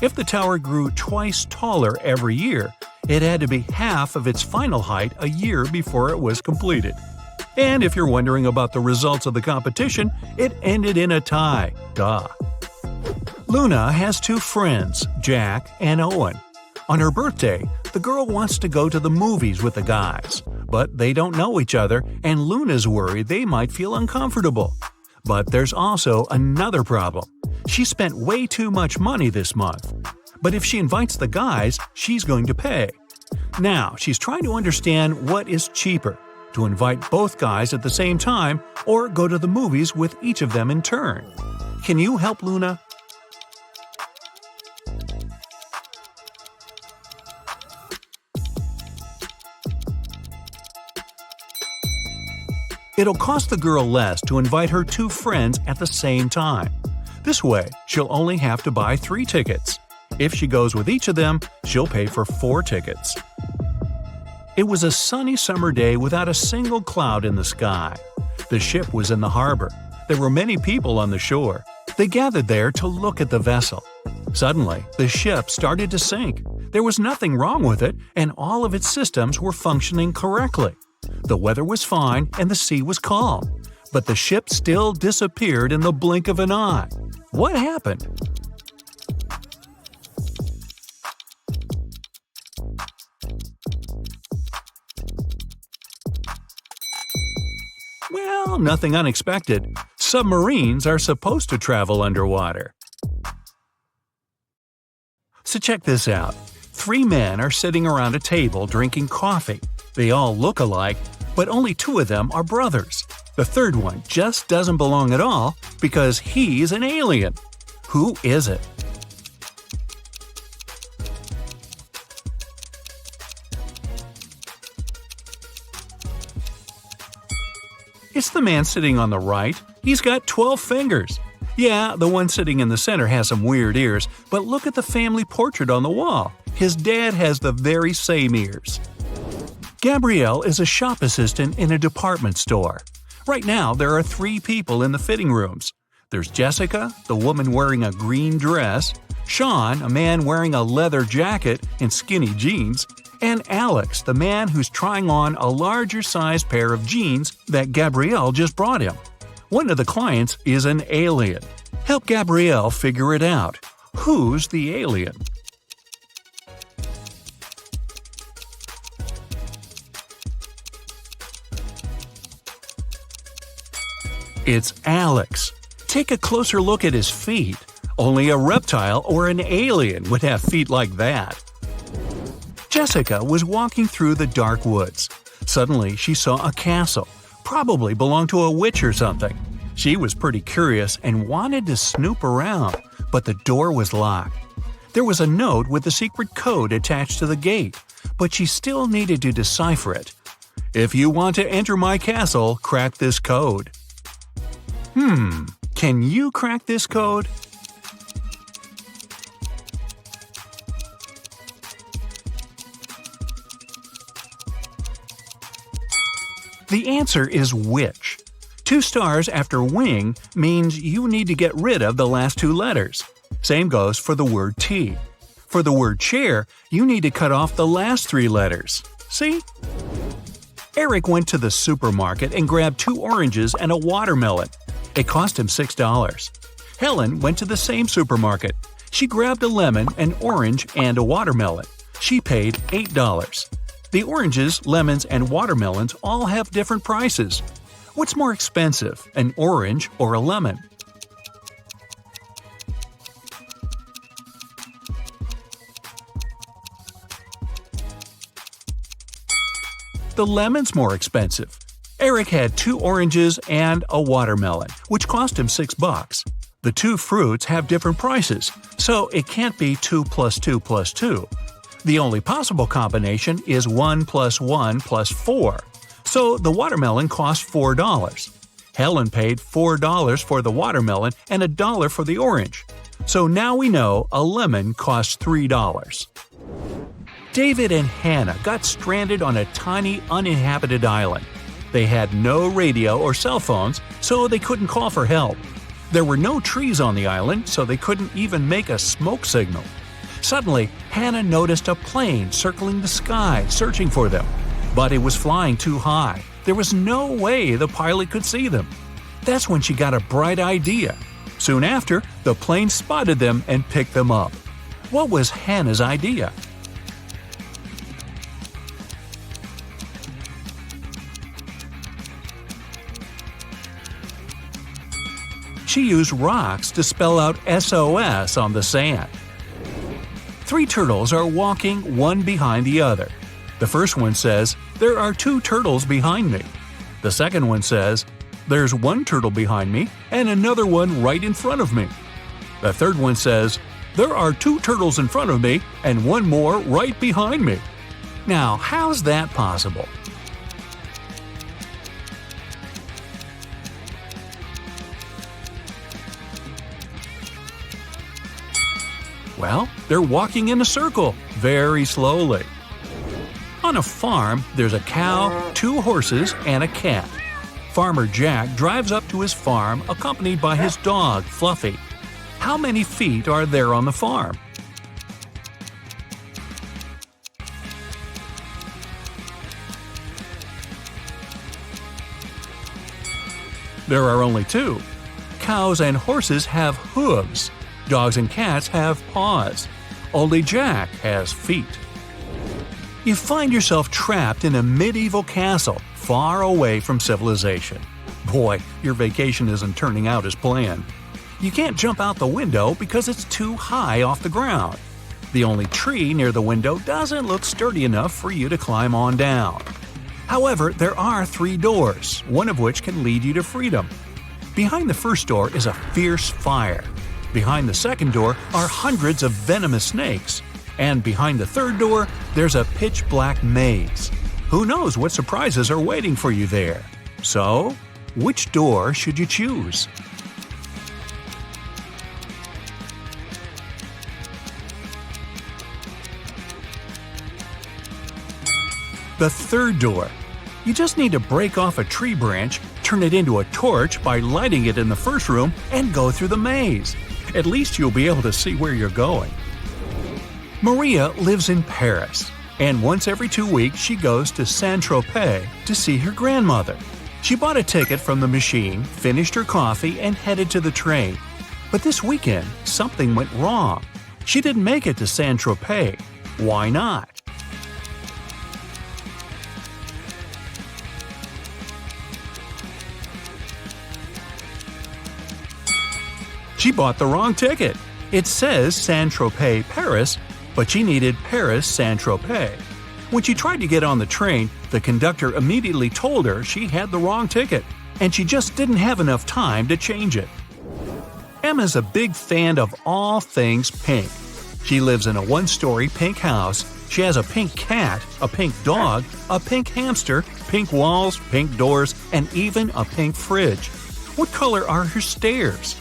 If the tower grew twice taller every year, it had to be half of its final height a year before it was completed. And if you're wondering about the results of the competition, it ended in a tie. Duh. Luna has 2 friends, Jack and Owen. On her birthday, the girl wants to go to the movies with the guys, but they don't know each other and Luna's worried they might feel uncomfortable. But there's also another problem. She spent way too much money this month. But if she invites the guys, she's going to pay. Now, she's trying to understand what is cheaper, to invite both guys at the same time or go to the movies with each of them in turn. Can you help Luna? It'll cost the girl less to invite her 2 friends at the same time. This way, she'll only have to buy 3 tickets. If she goes with each of them, she'll pay for 4 tickets. It was a sunny summer day without a single cloud in the sky. The ship was in the harbor. There were many people on the shore. They gathered there to look at the vessel. Suddenly, the ship started to sink. There was nothing wrong with it, and all of its systems were functioning correctly. The weather was fine and the sea was calm. But the ship still disappeared in the blink of an eye. What happened? Well, nothing unexpected. Submarines are supposed to travel underwater. So check this out. 3 men are sitting around a table drinking coffee. They all look alike, but only 2 of them are brothers. The third one just doesn't belong at all because he's an alien. Who is it? It's the man sitting on the right. He's got 12 fingers. Yeah, the one sitting in the center has some weird ears, but look at the family portrait on the wall. His dad has the very same ears. Gabrielle is a shop assistant in a department store. Right now, there are 3 people in the fitting rooms. There's Jessica, the woman wearing a green dress, Sean, a man wearing a leather jacket and skinny jeans, and Alex, the man who's trying on a larger-sized pair of jeans that Gabrielle just brought him. One of the clients is an alien. Help Gabrielle figure it out. Who's the alien? It's Alex. Take a closer look at his feet. Only a reptile or an alien would have feet like that. Jessica was walking through the dark woods. Suddenly, she saw a castle. Probably belonged to a witch or something. She was pretty curious and wanted to snoop around, but the door was locked. There was a note with a secret code attached to the gate, but she still needed to decipher it. If you want to enter my castle, crack this code. Can you crack this code? The answer is witch. 2 stars after wing means you need to get rid of the last 2 letters. Same goes for the word tea. For the word chair, you need to cut off the last 3 letters. See? Eric went to the supermarket and grabbed 2 oranges and a watermelon. It cost him $6. Helen went to the same supermarket. She grabbed a lemon, an orange, and a watermelon. She paid $8. The oranges, lemons, and watermelons all have different prices. What's more expensive, an orange or a lemon? The lemon's more expensive. Eric had 2 oranges and a watermelon, which cost him $6. The 2 fruits have different prices, so it can't be 2 plus 2 plus 2. The only possible combination is 1 plus 1 plus 4. So the watermelon cost $4. Helen paid $4 for the watermelon and $1 for the orange. So now we know a lemon costs $3. David and Hannah got stranded on a tiny uninhabited island. They had no radio or cell phones, so they couldn't call for help. There were no trees on the island, so they couldn't even make a smoke signal. Suddenly, Hannah noticed a plane circling the sky, searching for them. But it was flying too high. There was no way the pilot could see them. That's when she got a bright idea. Soon after, the plane spotted them and picked them up. What was Hannah's idea? She used rocks to spell out SOS on the sand. 3 turtles are walking one behind the other. The first one says, "There are 2 turtles behind me." The second one says, "There's 1 turtle behind me and another one right in front of me." The third one says, "There are 2 turtles in front of me and 1 more right behind me." Now, how's that possible? Well, they're walking in a circle, very slowly. On a farm, there's a cow, 2 horses, and a cat. Farmer Jack drives up to his farm accompanied by his dog, Fluffy. How many feet are there on the farm? There are only 2. Cows and horses have hooves. Dogs and cats have paws. Only Jack has feet. You find yourself trapped in a medieval castle, far away from civilization. Boy, your vacation isn't turning out as planned. You can't jump out the window because it's too high off the ground. The only tree near the window doesn't look sturdy enough for you to climb on down. However, there are 3 doors, one of which can lead you to freedom. Behind the first door is a fierce fire. Behind the second door are hundreds of venomous snakes. And behind the third door, there's a pitch-black maze. Who knows what surprises are waiting for you there? So, which door should you choose? The third door. You just need to break off a tree branch, turn it into a torch by lighting it in the first room, and go through the maze. At least you'll be able to see where you're going. Maria lives in Paris, and once every 2 weeks she goes to Saint-Tropez to see her grandmother. She bought a ticket from the machine, finished her coffee, and headed to the train. But this weekend, something went wrong. She didn't make it to Saint-Tropez. Why not? She bought the wrong ticket. It says Saint-Tropez, Paris, but she needed Paris, Saint-Tropez. When she tried to get on the train, the conductor immediately told her she had the wrong ticket, and she just didn't have enough time to change it. Emma's a big fan of all things pink. She lives in a 1-story pink house. She has a pink cat, a pink dog, a pink hamster, pink walls, pink doors, and even a pink fridge. What color are her stairs?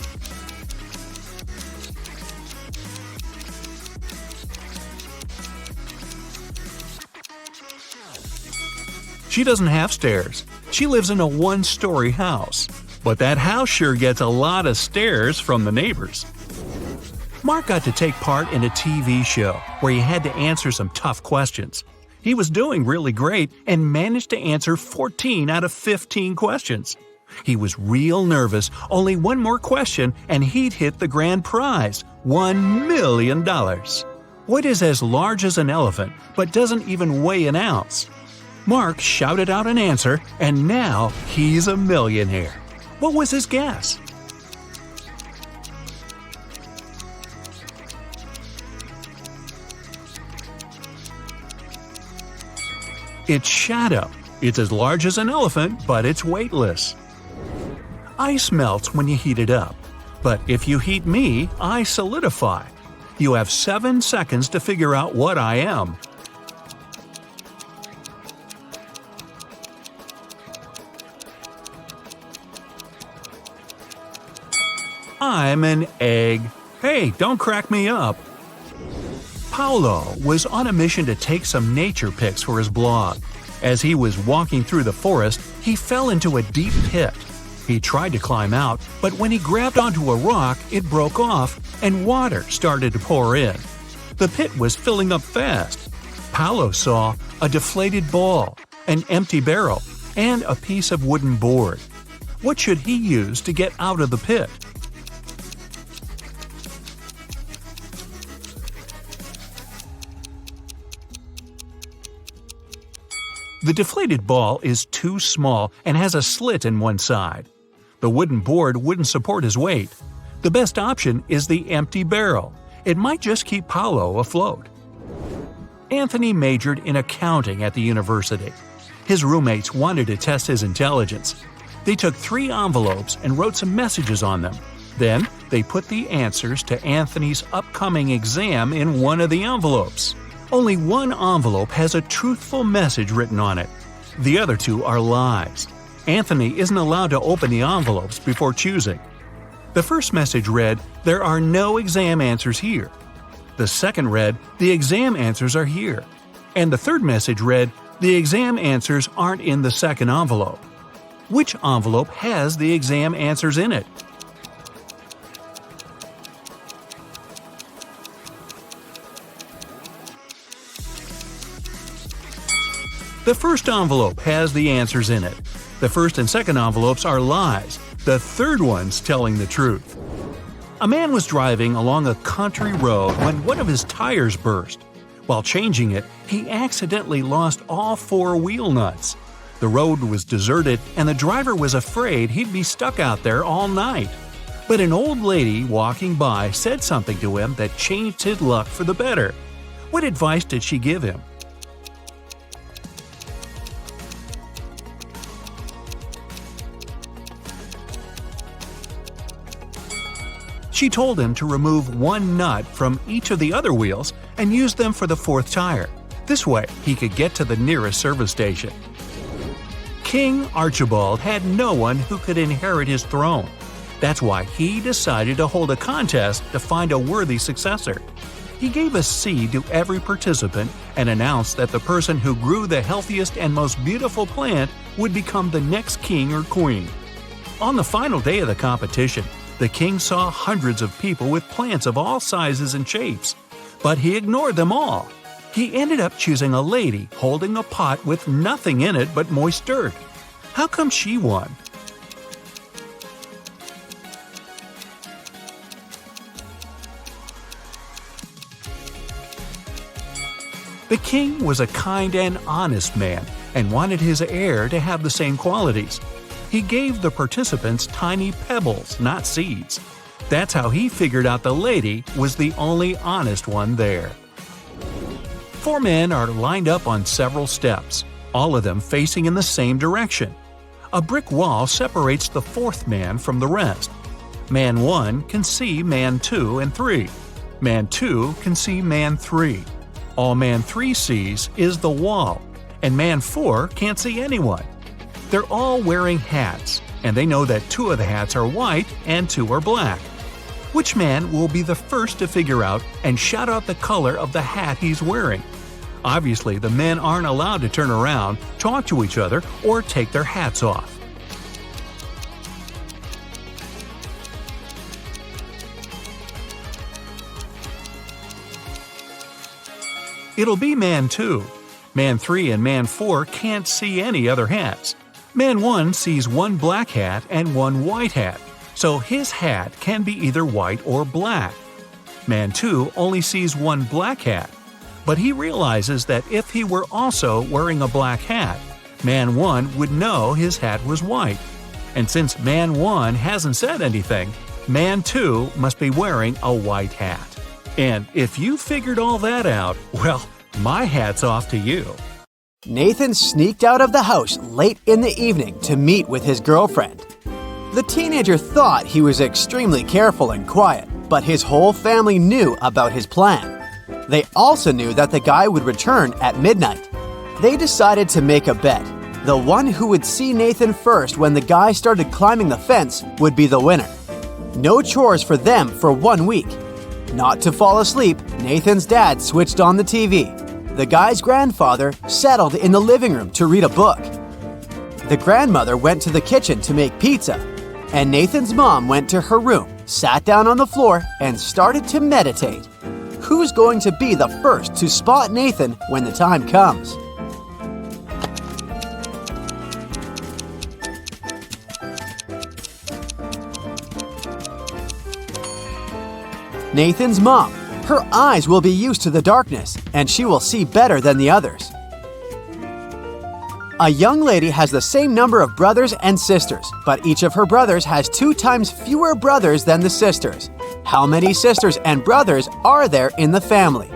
She doesn't have stairs. She lives in a 1-story house. But that house sure gets a lot of stares from the neighbors. Mark got to take part in a TV show where he had to answer some tough questions. He was doing really great and managed to answer 14 out of 15 questions. He was real nervous, only 1 more question and he'd hit the grand prize, $1 million. What is as large as an elephant but doesn't even weigh an ounce? Mark shouted out an answer, and now he's a millionaire. What was his guess? It's shadow. It's as large as an elephant, but it's weightless. Ice melts when you heat it up. But if you heat me, I solidify. You have 7 seconds to figure out what I am. I'm an egg. Hey, don't crack me up. Paulo was on a mission to take some nature pics for his blog. As he was walking through the forest, he fell into a deep pit. He tried to climb out, but when he grabbed onto a rock, it broke off and water started to pour in. The pit was filling up fast. Paolo saw a deflated ball, an empty barrel, and a piece of wooden board. What should he use to get out of the pit? The deflated ball is too small and has a slit in one side. The wooden board wouldn't support his weight. The best option is the empty barrel. It might just keep Paolo afloat. Anthony majored in accounting at the university. His roommates wanted to test his intelligence. They took 3 envelopes and wrote some messages on them. Then, they put the answers to Anthony's upcoming exam in one of the envelopes. Only one envelope has a truthful message written on it. The other 2 are lies. Anthony isn't allowed to open the envelopes before choosing. The first message read, "There are no exam answers here." The second read, "The exam answers are here." And the third message read, "The exam answers aren't in the second envelope." Which envelope has the exam answers in it? The first envelope has the answers in it. The first and second envelopes are lies. The third one's telling the truth. A man was driving along a country road when one of his tires burst. While changing it, he accidentally lost all 4 wheel nuts. The road was deserted and the driver was afraid he'd be stuck out there all night. But an old lady walking by said something to him that changed his luck for the better. What advice did she give him? She told him to remove 1 nut from each of the other wheels and use them for the 4th tire. This way, he could get to the nearest service station. King Archibald had no one who could inherit his throne. That's why he decided to hold a contest to find a worthy successor. He gave a seed to every participant and announced that the person who grew the healthiest and most beautiful plant would become the next king or queen. On the final day of the competition, the king saw hundreds of people with plants of all sizes and shapes, but he ignored them all. He ended up choosing a lady holding a pot with nothing in it but moist dirt. How come she won? The king was a kind and honest man and wanted his heir to have the same qualities. He gave the participants tiny pebbles, not seeds. That's how he figured out the lady was the only honest one there. 4 men are lined up on several steps, all of them facing in the same direction. A brick wall separates the 4th man from the rest. Man 1 can see man 2 and 3. Man 2 can see man 3. All man 3 sees is the wall, and man 4 can't see anyone. They're all wearing hats, and they know that 2 of the hats are white and 2 are black. Which man will be the first to figure out and shout out the color of the hat he's wearing? Obviously, the men aren't allowed to turn around, talk to each other, or take their hats off. It'll be man 2. Man 3 and man 4 can't see any other hats. Man 1 sees 1 black hat and 1 white hat, so his hat can be either white or black. Man 2 only sees 1 black hat, but he realizes that if he were also wearing a black hat, Man 1 would know his hat was white. And since Man 1 hasn't said anything, Man 2 must be wearing a white hat. And if you figured all that out, well, my hat's off to you. Nathan sneaked out of the house late in the evening to meet with his girlfriend. The teenager thought he was extremely careful and quiet, but his whole family knew about his plan. They also knew that the guy would return at midnight. They decided to make a bet. The one who would see Nathan first when the guy started climbing the fence would be the winner. No chores for them for 1 week. Not to fall asleep, Nathan's dad switched on the TV. The guy's grandfather settled in the living room to read a book. The grandmother went to the kitchen to make pizza, and Nathan's mom went to her room, sat down on the floor, and started to meditate. Who's going to be the first to spot Nathan when the time comes? Nathan's mom. Her eyes will be used to the darkness, and she will see better than the others. A young lady has the same number of brothers and sisters, but each of her brothers has 2 times fewer brothers than the sisters. How many sisters and brothers are there in the family?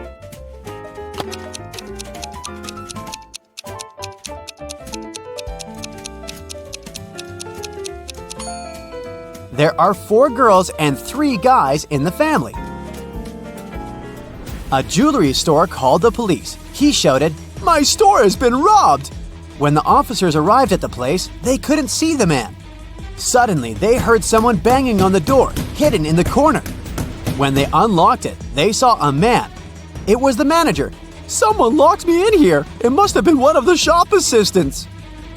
There are 4 girls and 3 guys in the family. A jewelry store called the police. He shouted, "My store has been robbed!" When the officers arrived at the place, they couldn't see the man. Suddenly, they heard someone banging on the door, hidden in the corner. When they unlocked it, they saw a man. It was the manager. "Someone locked me in here. It must have been one of the shop assistants."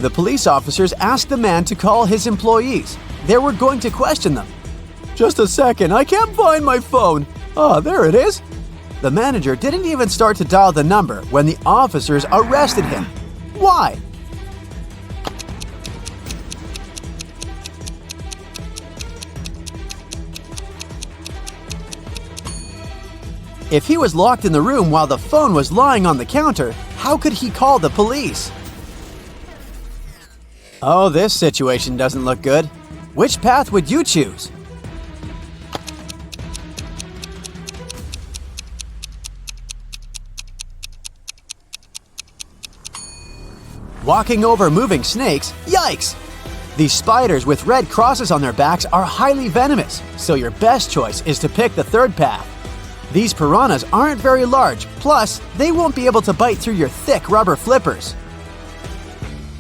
The police officers asked the man to call his employees. They were going to question them. "Just a second, I can't find my phone. Ah, there it is." The manager didn't even start to dial the number when the officers arrested him. Why? If he was locked in the room while the phone was lying on the counter, how could he call the police? Oh, this situation doesn't look good. Which path would you choose? Walking over moving snakes? Yikes! These spiders with red crosses on their backs are highly venomous, so your best choice is to pick the third path. These piranhas aren't very large, plus they won't be able to bite through your thick rubber flippers.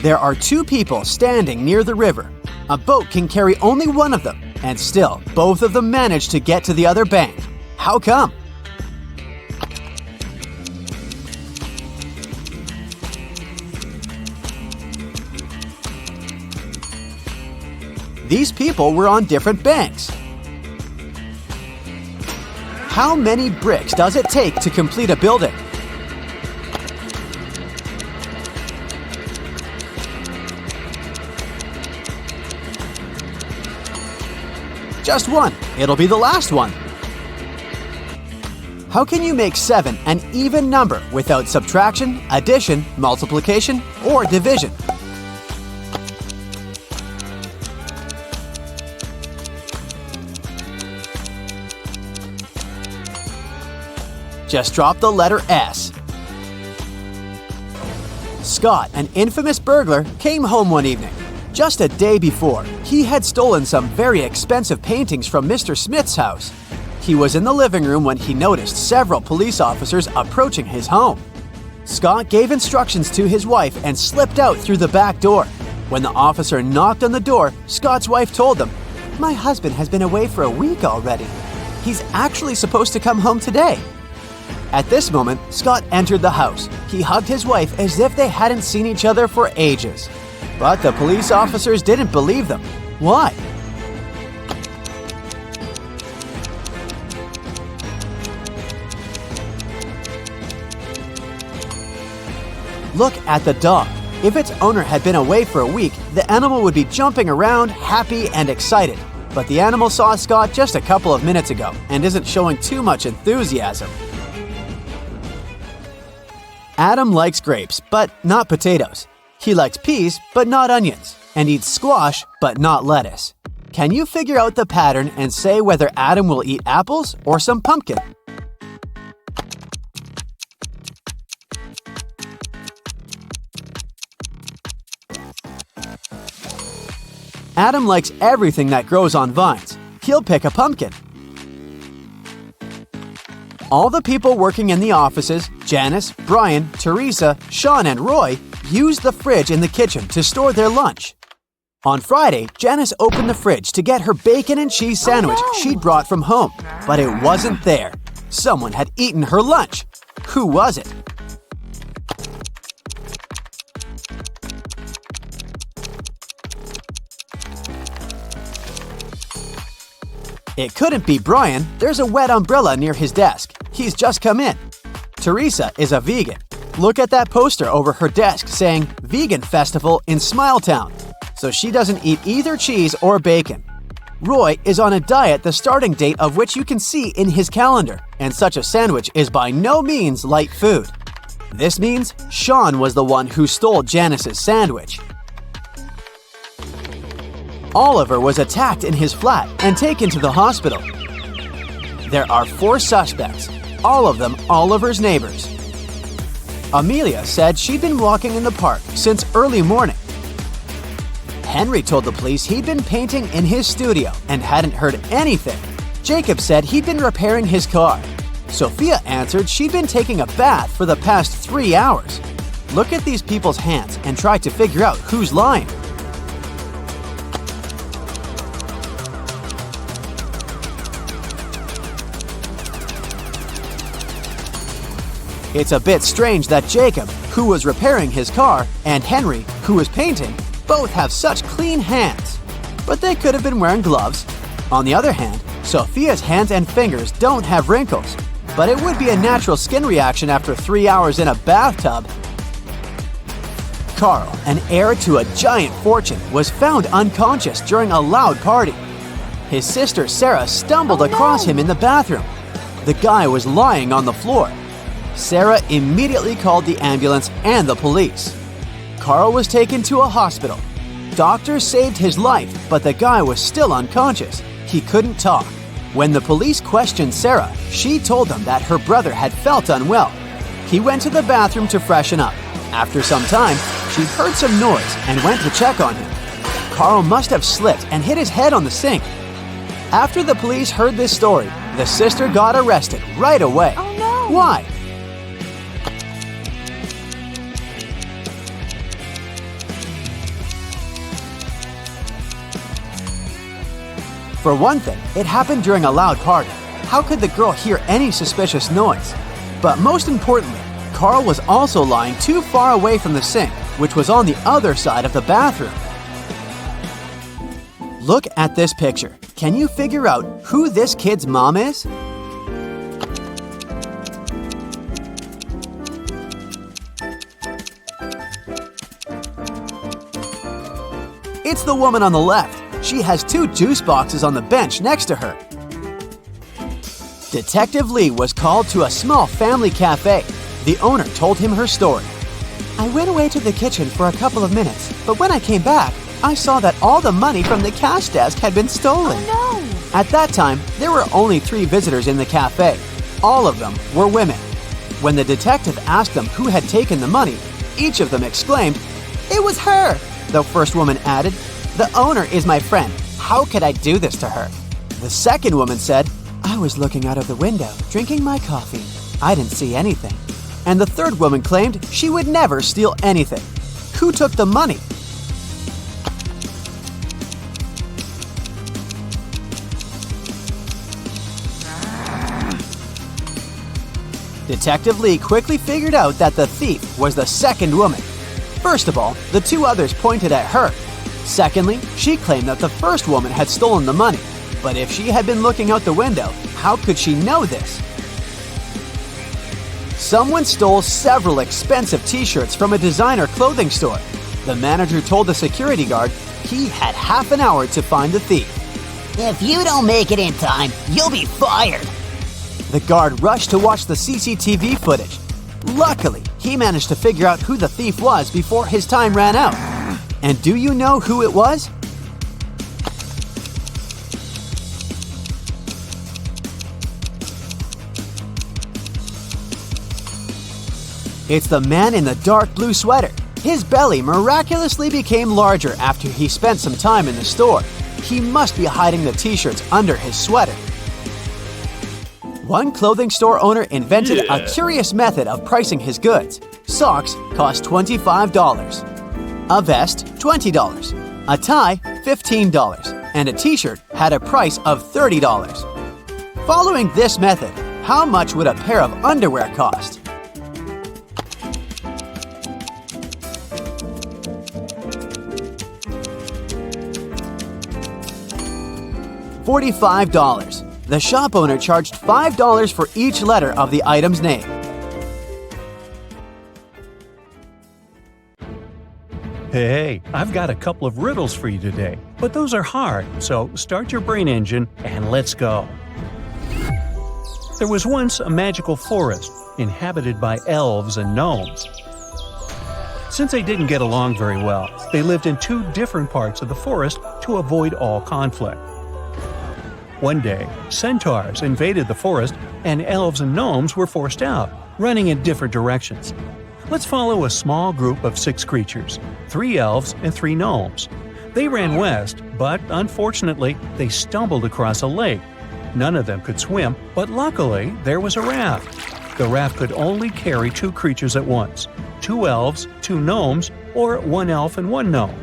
There are 2 people standing near the river. A boat can carry only one of them, and still, both of them manage to get to the other bank. How come? These people were on different banks. How many bricks does it take to complete a building? Just 1. It'll be the last one. How can you make 7 an even number without subtraction, addition, multiplication, or division? Just drop the letter S. Scott, an infamous burglar, came home one evening. Just a day before, he had stolen some very expensive paintings from Mr. Smith's house. He was in the living room when he noticed several police officers approaching his home. Scott gave instructions to his wife and slipped out through the back door. When the officer knocked on the door, Scott's wife told them, "My husband has been away for a week already. He's actually supposed to come home today." At this moment, Scott entered the house. He hugged his wife as if they hadn't seen each other for ages. But the police officers didn't believe them. Why? Look at the dog. If its owner had been away for a week, the animal would be jumping around, happy and excited. But the animal saw Scott just a couple of minutes ago and isn't showing too much enthusiasm. Adam likes grapes, but not potatoes. He likes peas, but not onions, and eats squash, but not lettuce. Can you figure out the pattern and say whether Adam will eat apples or some pumpkin? Adam likes everything that grows on vines. He'll pick a pumpkin. All the people working in the offices, Janice, Brian, Teresa, Sean, and Roy, used the fridge in the kitchen to store their lunch. On Friday, Janice opened the fridge to get her bacon and cheese sandwich she'd brought from home, but it wasn't there. Someone had eaten her lunch. Who was it? It couldn't be Brian. There's a wet umbrella near his desk. He's just come in. Teresa is a vegan. Look at that poster over her desk saying Vegan Festival in Smiletown. So she doesn't eat either cheese or bacon. Roy is on a diet the starting date of which you can see in his calendar, and such a sandwich is by no means light food. This means Sean was the one who stole Janice's sandwich. Oliver was attacked in his flat and taken to the hospital. There are 4 suspects, all of them Oliver's neighbors. Amelia said she'd been walking in the park since early morning. Henry told the police he'd been painting in his studio and hadn't heard anything. Jacob said he'd been repairing his car. Sophia answered she'd been taking a bath for the past 3 hours. Look at these people's hands and try to figure out who's lying. It's a bit strange that Jacob, who was repairing his car, and Henry, who was painting, both have such clean hands. But they could have been wearing gloves. On the other hand, Sophia's hands and fingers don't have wrinkles. But it would be a natural skin reaction after 3 hours in a bathtub. Carl, an heir to a giant fortune, was found unconscious during a loud party. His sister Sarah stumbled across him in the bathroom. The guy was lying on the floor. Sarah immediately called the ambulance and the police. Carl was taken to a hospital. Doctors saved his life, but the guy was still unconscious. He couldn't talk. When the police questioned Sarah, she told them that her brother had felt unwell. He went to the bathroom to freshen up. After some time, she heard some noise and went to check on him. Carl must have slipped and hit his head on the sink. After the police heard this story, the sister got arrested right away. Oh no! Why? For one thing, it happened during a loud party. How could the girl hear any suspicious noise? But most importantly, Carl was also lying too far away from the sink, which was on the other side of the bathroom. Look at this picture. Can you figure out who this kid's mom is? It's the woman on the left. She has 2 juice boxes on the bench next to her. Detective Lee was called to a small family cafe. The owner told him her story. I went away to the kitchen for a couple of minutes, but when I came back, I saw that all the money from the cash desk had been stolen. Oh no! At that time, there were only 3 visitors in the cafe. All of them were women. When the detective asked them who had taken the money, each of them exclaimed, "It was her!" The first woman added, "The owner is my friend. How could I do this to her?" The second woman said, "I was looking out of the window, drinking my coffee. I didn't see anything." And the third woman claimed she would never steal anything. Who took the money? Detective Lee quickly figured out that the thief was the second woman. First of all, the 2 others pointed at her. Secondly, she claimed that the first woman had stolen the money. But if she had been looking out the window, how could she know this? Someone stole several expensive t-shirts from a designer clothing store. The manager told the security guard he had half an hour to find the thief. If you don't make it in time, you'll be fired. The guard rushed to watch the CCTV footage. Luckily, he managed to figure out who the thief was before his time ran out. And do you know who it was? It's the man in the dark blue sweater. His belly miraculously became larger after he spent some time in the store. He must be hiding the t-shirts under his sweater. One clothing store owner invented a curious method of pricing his goods. Socks cost $25. A vest, $20. A tie, $15. And a t-shirt had a price of $30. Following this method, how much would a pair of underwear cost? $45. The shop owner charged $5 for each letter of the item's name. Hey, I've got a couple of riddles for you today, but those are hard, so start your brain engine and let's go. There was once a magical forest inhabited by elves and gnomes. Since they didn't get along very well, they lived in two different parts of the forest to avoid all conflict. One day, centaurs invaded the forest and elves and gnomes were forced out, running in different directions. Let's follow a small group of 6 creatures, 3 elves and 3 gnomes. They ran west, but unfortunately, they stumbled across a lake. None of them could swim, but luckily, there was a raft. The raft could only carry 2 creatures at once, 2 elves, 2 gnomes, or 1 elf and 1 gnome.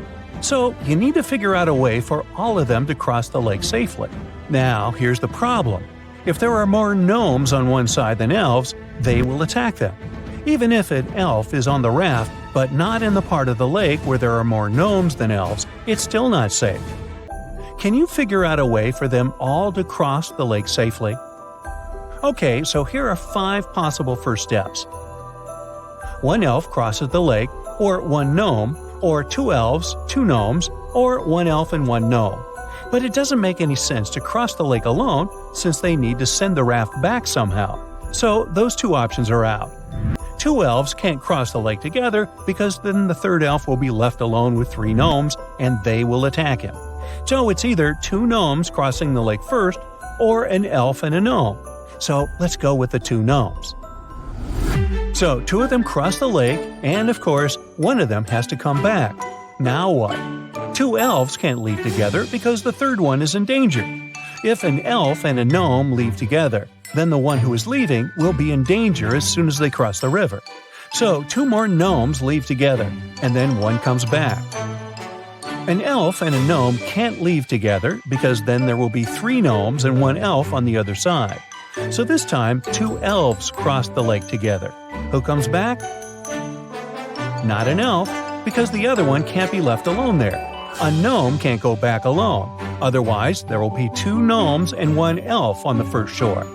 So you need to figure out a way for all of them to cross the lake safely. Now, here's the problem. If there are more gnomes on one side than elves, they will attack them. Even if an elf is on the raft, but not in the part of the lake where there are more gnomes than elves, it's still not safe. Can you figure out a way for them all to cross the lake safely? Okay, so here are 5 possible first steps. 1 elf crosses the lake, or 1 gnome, or 2 elves, 2 gnomes, or 1 elf and 1 gnome. But it doesn't make any sense to cross the lake alone since they need to send the raft back somehow. So those 2 options are out. 2 elves can't cross the lake together because then the 3rd elf will be left alone with 3 gnomes and they will attack him. So it's either 2 gnomes crossing the lake first or an elf and a gnome. So let's go with the 2 gnomes. So 2 of them cross the lake and of course 1 of them has to come back. Now what? 2 elves can't leave together because the 3rd one is in danger. If an elf and a gnome leave together, then the one who is leaving will be in danger as soon as they cross the river. So 2 more gnomes leave together, and then 1 comes back. An elf and a gnome can't leave together because then there will be 3 gnomes and 1 elf on the other side. So this time, 2 elves cross the lake together. Who comes back? Not an elf, because the other one can't be left alone there. A gnome can't go back alone. Otherwise, there will be 2 gnomes and 1 elf on the first shore.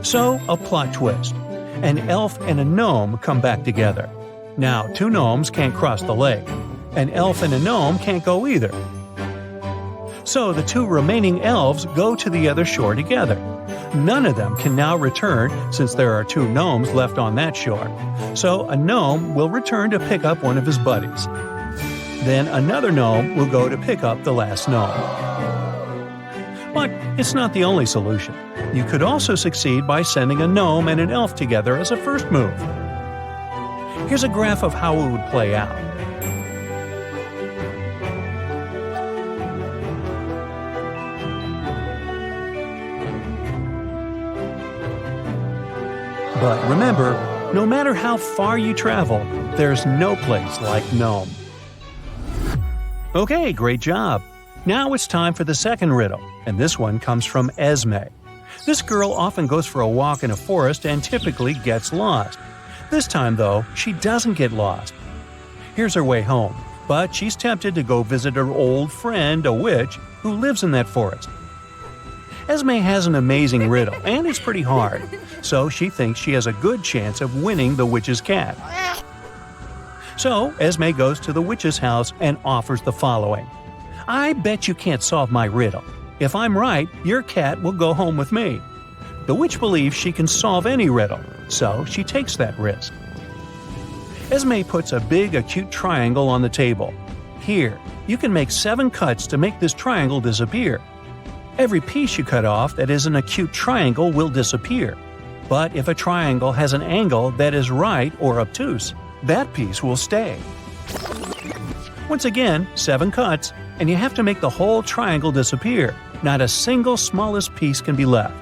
So, a plot twist. An elf and a gnome come back together. Now, 2 gnomes can't cross the lake. An elf and a gnome can't go either. So, the 2 remaining elves go to the other shore together. None of them can now return since there are 2 gnomes left on that shore. So, a gnome will return to pick up one of his buddies. Then another gnome will go to pick up the last gnome. But it's not the only solution. You could also succeed by sending a gnome and an elf together as a first move. Here's a graph of how it would play out. But remember, no matter how far you travel, there's no place like gnome. Okay, great job! Now it's time for the second riddle, and this one comes from Esme. This girl often goes for a walk in a forest and typically gets lost. This time, though, she doesn't get lost. Here's her way home, but she's tempted to go visit her old friend, a witch, who lives in that forest. Esme has an amazing riddle, and it's pretty hard, so she thinks she has a good chance of winning the witch's cat. So, Esme goes to the witch's house and offers the following. I bet you can't solve my riddle. If I'm right, your cat will go home with me. The witch believes she can solve any riddle, so she takes that risk. Esme puts a big acute triangle on the table. Here, you can make 7 cuts to make this triangle disappear. Every piece you cut off that is an acute triangle will disappear. But if a triangle has an angle that is right or obtuse, that piece will stay. Once again, 7 cuts, and you have to make the whole triangle disappear. Not a single smallest piece can be left.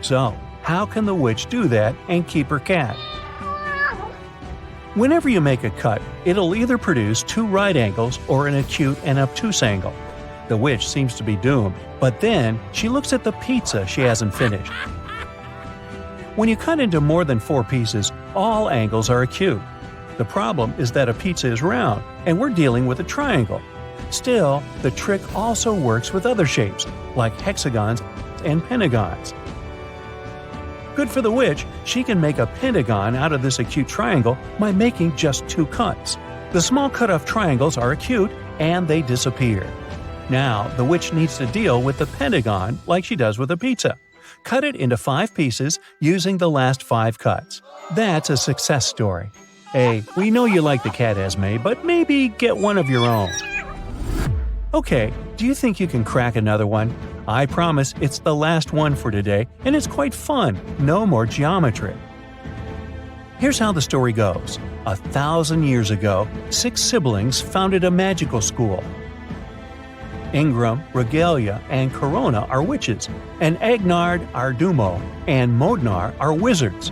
So, how can the witch do that and keep her cat? Whenever you make a cut, it'll either produce 2 right angles or an acute and obtuse angle. The witch seems to be doomed, but then she looks at the pizza she hasn't finished. When you cut into more than 4 pieces, all angles are acute. The problem is that a pizza is round, and we're dealing with a triangle. Still, the trick also works with other shapes, like hexagons and pentagons. Good for the witch, she can make a pentagon out of this acute triangle by making just 2 cuts. The small cut-off triangles are acute, and they disappear. Now, the witch needs to deal with the pentagon like she does with a pizza. Cut it into 5 pieces using the last 5 cuts. That's a success story. Hey, we know you like the cat, Esme, but maybe get one of your own. Okay, do you think you can crack another one? I promise it's the last one for today, and it's quite fun. No more geometry. Here's how the story goes. 1,000 years ago, 6 siblings founded a magical school. Ingram, Regalia, and Corona are witches, and Agnard, Ardumo, and Modnar are wizards.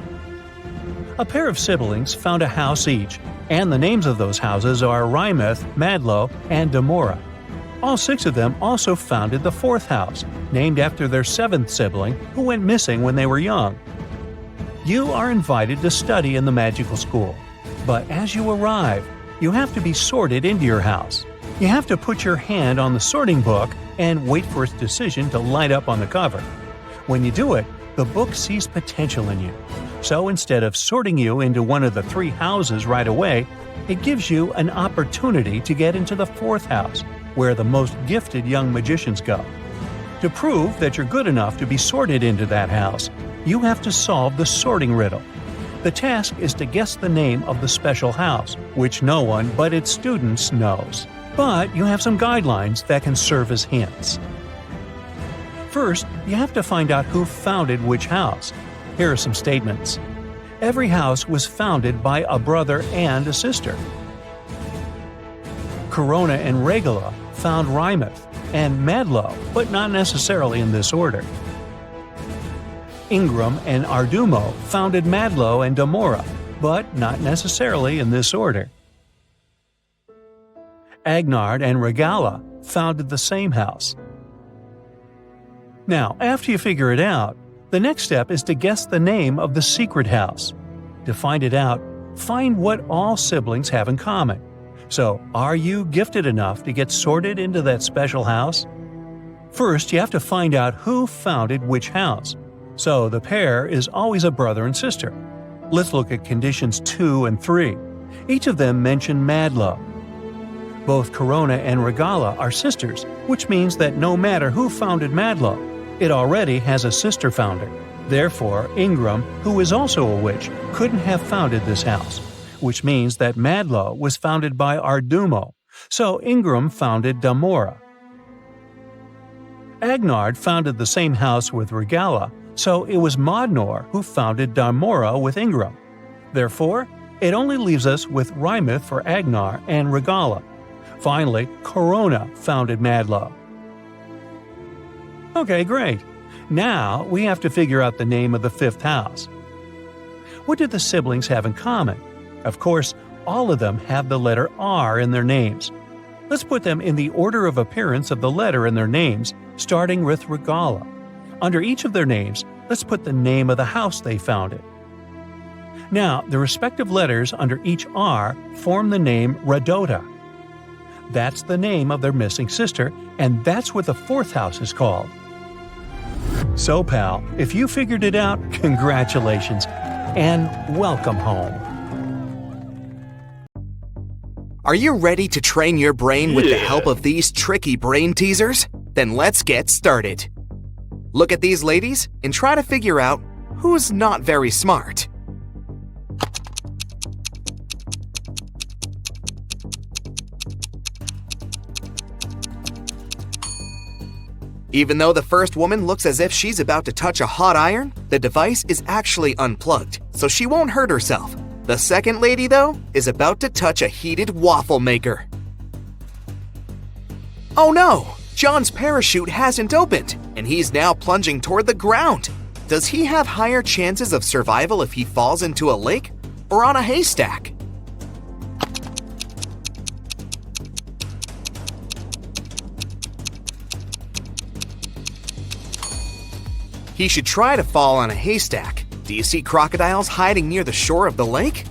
A pair of siblings found a house each, and the names of those houses are Rymeth, Madlo, and Damora. All 6 of them also founded the 4th house, named after their 7th sibling who went missing when they were young. You are invited to study in the magical school, but as you arrive, you have to be sorted into your house. You have to put your hand on the sorting book and wait for its decision to light up on the cover. When you do it, the book sees potential in you. So instead of sorting you into one of the 3 houses right away, it gives you an opportunity to get into the 4th house, where the most gifted young magicians go. To prove that you're good enough to be sorted into that house, you have to solve the sorting riddle. The task is to guess the name of the special house, which no one but its students knows. But you have some guidelines that can serve as hints. First, you have to find out who founded which house. Here are some statements. Every house was founded by a brother and a sister. Corona and Regula found Rymeth and Madlo, but not necessarily in this order. Ingram and Ardumo founded Madlo and Damora, but not necessarily in this order. Agnard and Regala founded the same house. Now, after you figure it out, the next step is to guess the name of the secret house. To find it out, find what all siblings have in common. So, are you gifted enough to get sorted into that special house? First, you have to find out who founded which house. So, the pair is always a brother and sister. Let's look at conditions 2 and 3. Each of them mention Madlo. Both Corona and Regala are sisters, which means that no matter who founded Madlo, it already has a sister founder. Therefore, Ingram, who is also a witch, couldn't have founded this house, which means that Madlo was founded by Ardumo, so Ingram founded Damora. Agnard founded the same house with Regala, so it was Modnor who founded Damora with Ingram. Therefore, it only leaves us with Rymeth for Agnar and Regala. Finally, Corona founded Madlo. Okay, great. Now we have to figure out the name of the 5th house. What do the siblings have in common? Of course, all of them have the letter R in their names. Let's put them in the order of appearance of the letter in their names, starting with Regala. Under each of their names, let's put the name of the house they founded. Now, the respective letters under each R form the name Radota. That's the name of their missing sister, and that's what the 4th house is called. So, pal, if you figured it out, congratulations, and welcome home. Are you ready to train your brain with the help of these tricky brain teasers? Then let's get started. Look at these ladies and try to figure out who's not very smart. Even though the first woman looks as if she's about to touch a hot iron, the device is actually unplugged, so she won't hurt herself. The second lady, though, is about to touch a heated waffle maker. Oh no! John's parachute hasn't opened, and he's now plunging toward the ground. Does he have higher chances of survival if he falls into a lake or on a haystack? He should try to fall on a haystack. Do you see crocodiles hiding near the shore of the lake?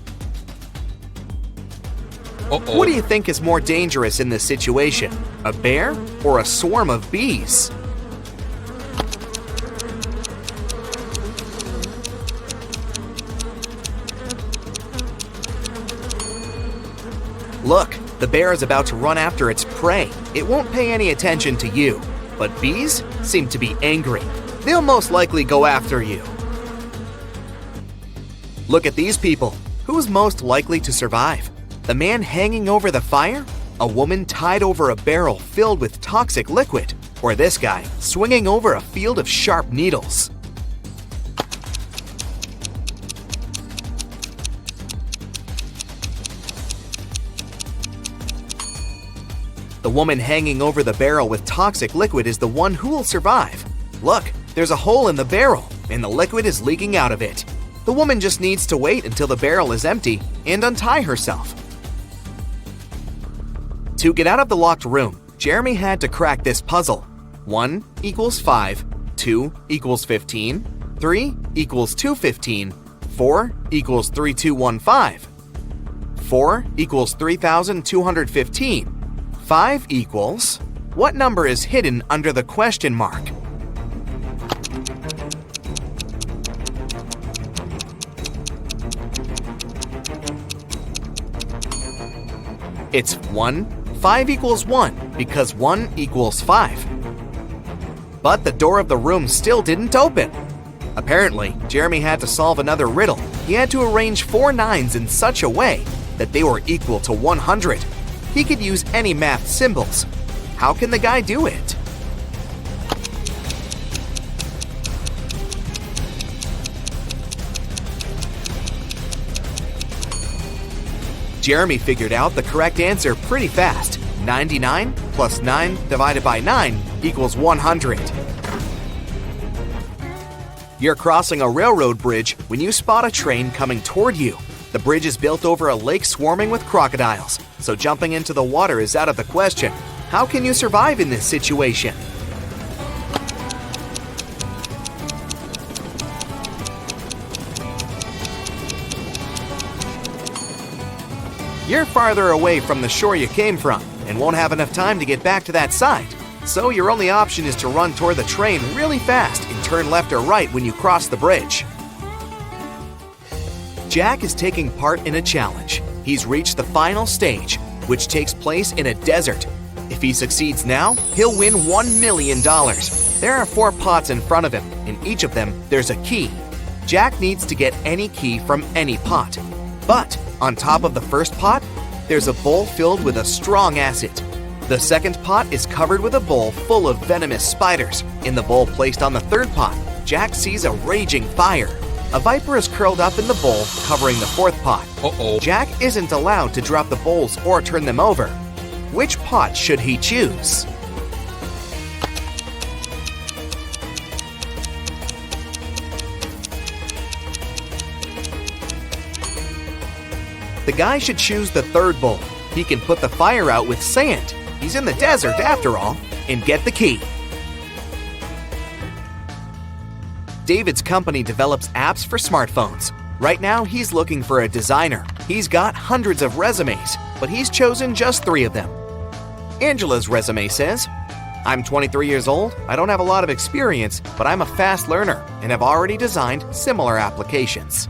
What do you think is more dangerous in this situation? A bear or a swarm of bees? Look, the bear is about to run after its prey. It won't pay any attention to you. But bees seem to be angry. They'll most likely go after you. Look at these people. Who's most likely to survive? The man hanging over the fire? A woman tied over a barrel filled with toxic liquid? Or this guy swinging over a field of sharp needles? The woman hanging over the barrel with toxic liquid is the one who will survive. Look, there's a hole in the barrel, and the liquid is leaking out of it. The woman just needs to wait until the barrel is empty and untie herself. To get out of the locked room, Jeremy had to crack this puzzle. 1 equals 5, 2 equals 15, 3 equals 215, 4 equals 3215, 4 equals 3215. 5 equals… What number is hidden under the question mark? It's 1. 5 equals 1 because 1 equals 5. But the door of the room still didn't open. Apparently, Jeremy had to solve another riddle. He had to arrange 4 nines in such a way that they were equal to 100. He could use any math symbols. How can the guy do it? Jeremy figured out the correct answer pretty fast. 99 plus 9 divided by 9 equals 100. You're crossing a railroad bridge when you spot a train coming toward you. The bridge is built over a lake swarming with crocodiles, so jumping into the water is out of the question. How can you survive in this situation? You're farther away from the shore you came from and won't have enough time to get back to that side. So your only option is to run toward the train really fast and turn left or right when you cross the bridge. Jack is taking part in a challenge. He's reached the final stage, which takes place in a desert. If he succeeds now, he'll win $1 million. There are 4 pots in front of him. In each of them, there's a key. Jack needs to get any key from any pot. But on top of the first pot, there's a bowl filled with a strong acid. The second pot is covered with a bowl full of venomous spiders. In the bowl placed on the third pot, Jack sees a raging fire. A viper is curled up in the bowl, covering the fourth pot. Jack isn't allowed to drop the bowls or turn them over. Which pot should he choose? The guy should choose the third bowl. He can put the fire out with sand. He's in the desert after all, and get the key. David's company develops apps for smartphones. Right now, he's looking for a designer. He's got hundreds of resumes, but he's chosen just 3 of them. Angela's resume says, "I'm 23 years old, I don't have a lot of experience, but I'm a fast learner and have already designed similar applications."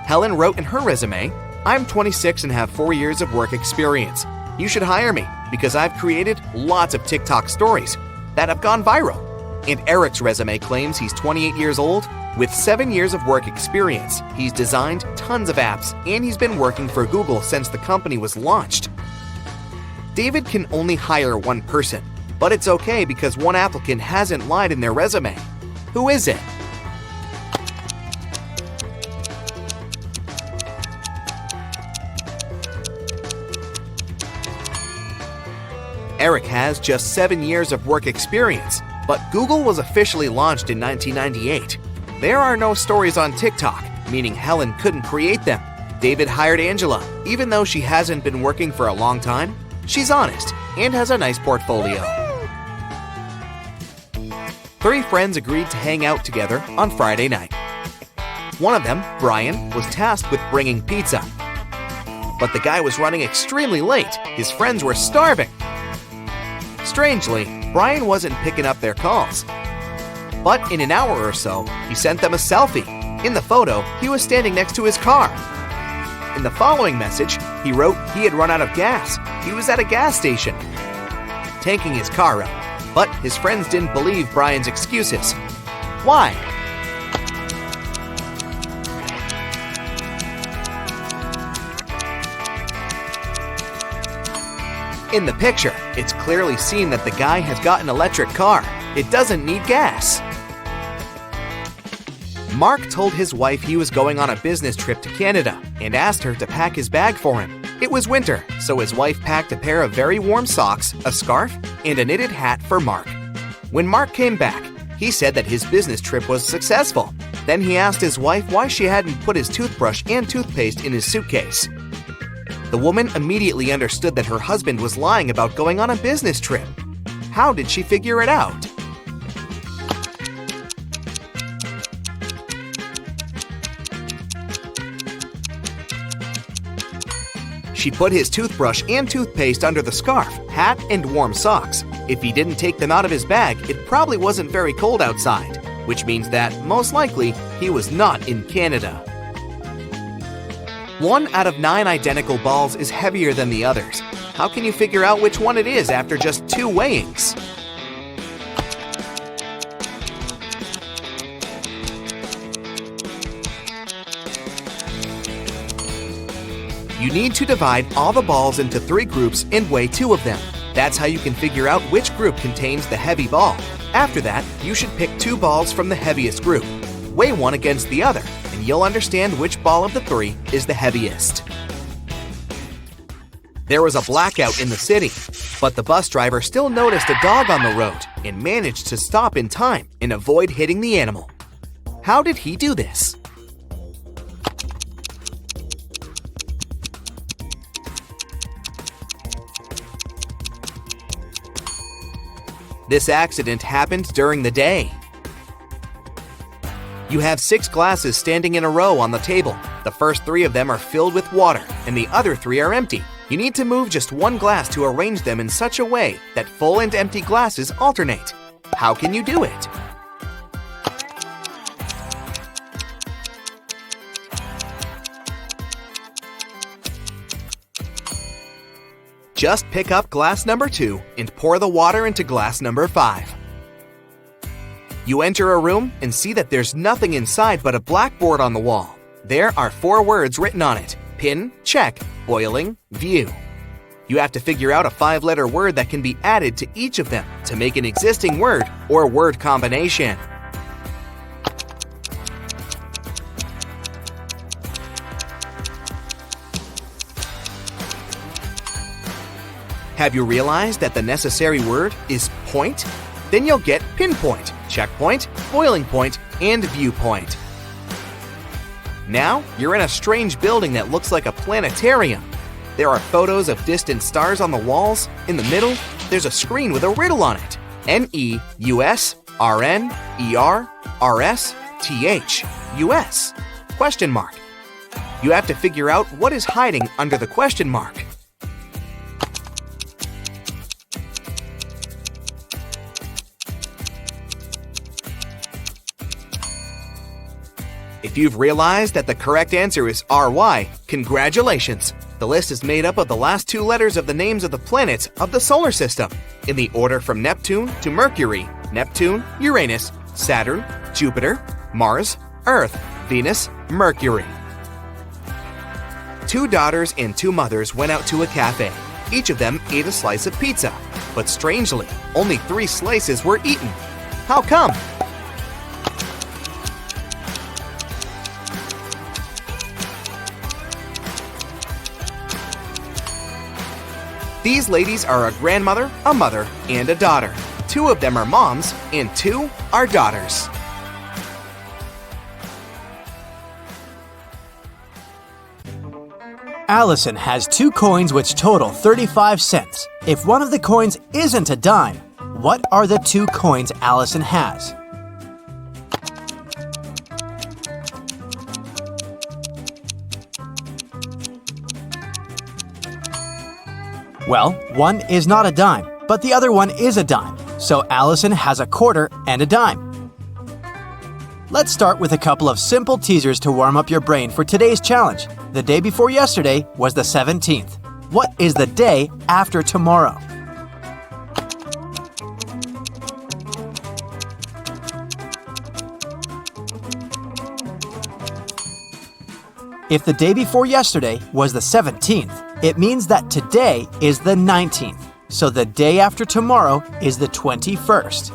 Helen wrote in her resume, "I'm 26 and have 4 years of work experience. You should hire me because I've created lots of TikTok stories that have gone viral." And Eric's resume claims he's 28 years old with 7 years of work experience. He's designed tons of apps and he's been working for Google since the company was launched. David can only hire 1 person, but it's okay because 1 applicant hasn't lied in their resume. Who is it? Eric has just 7 years of work experience, but Google was officially launched in 1998. There are no stories on TikTok, meaning Helen couldn't create them. David hired Angela, even though she hasn't been working for a long time. She's honest and has a nice portfolio. 3 friends agreed to hang out together on Friday night. One of them, Brian, was tasked with bringing pizza. but the guy was running extremely late. His friends were starving. Strangely, Brian wasn't picking up their calls. But in an hour or so, he sent them a selfie. In the photo, he was standing next to his car. In the following message, he wrote he had run out of gas. He was at a gas station, tanking his car up. But his friends didn't believe Brian's excuses. Why? In the picture, it's clearly seen that the guy has got an electric car. It doesn't need gas. Mark told his wife he was going on a business trip to Canada and asked her to pack his bag for him. It was winter, so his wife packed a pair of very warm socks, a scarf, and a knitted hat for Mark. When Mark came back, he said that his business trip was successful. Then he asked his wife why she hadn't put his toothbrush and toothpaste in his suitcase. The woman immediately understood that her husband was lying about going on a business trip. How did she figure it out? She put his toothbrush and toothpaste under the scarf, hat, and warm socks. If he didn't take them out of his bag, it probably wasn't very cold outside, which means that, most likely, he was not in Canada. 1 out of 9 identical balls is heavier than the others. How can you figure out which one it is after just 2 weighings? You need to divide all the balls into 3 groups and weigh 2 of them. That's how you can figure out which group contains the heavy ball. After that, you should pick 2 balls from the heaviest group. Weigh one against the other, and you'll understand which ball of the 3 is the heaviest. There was a blackout in the city, but the bus driver still noticed a dog on the road and managed to stop in time and avoid hitting the animal. How did he do this? This accident happened during the day. You have 6 glasses standing in a row on the table. The first 3 of them are filled with water, and the other 3 are empty. You need to move just 1 glass to arrange them in such a way that full and empty glasses alternate. How can you do it? Just pick up glass number 2 and pour the water into glass number 5. You enter a room and see that there's nothing inside but a blackboard on the wall. There are 4 words written on it: pin, check, boiling, view. You have to figure out a 5-letter word that can be added to each of them to make an existing word or word combination. Have you realized that the necessary word is point? Then you'll get pinpoint, checkpoint, boiling point, and viewpoint. Now, you're in a strange building that looks like a planetarium. There are photos of distant stars on the walls. In the middle, there's a screen with a riddle on it. NEUSRNERRSTH question mark. You have to figure out what is hiding under the question mark. If you've realized that the correct answer is RY, congratulations! The list is made up of the last 2 letters of the names of the planets of the solar system, in the order from Neptune to Mercury, Neptune, Uranus, Saturn, Jupiter, Mars, Earth, Venus, Mercury. 2 daughters and 2 mothers went out to a cafe. Each of them ate a slice of pizza, but strangely, only 3 slices were eaten. How come? These ladies are a grandmother, a mother, and a daughter. 2 of them are moms, and 2 are daughters. Allison has 2 coins which total 35 cents. If one of the coins isn't a dime, what are the 2 coins Allison has? Well, one is not a dime, but the other one is a dime, so Allison has a quarter and a dime. Let's start with a couple of simple teasers to warm up your brain for today's challenge. The day before yesterday was the 17th. What is the day after tomorrow? If the day before yesterday was the 17th, it means that today is the 19th, so the day after tomorrow is the 21st.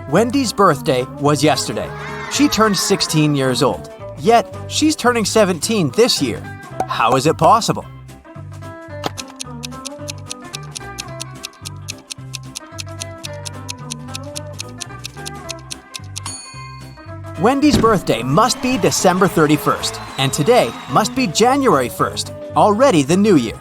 Wendy's birthday was yesterday. She turned 16 years old, yet she's turning 17 this year. How is it possible? Wendy's birthday must be December 31st, and today must be January 1st, already the new year.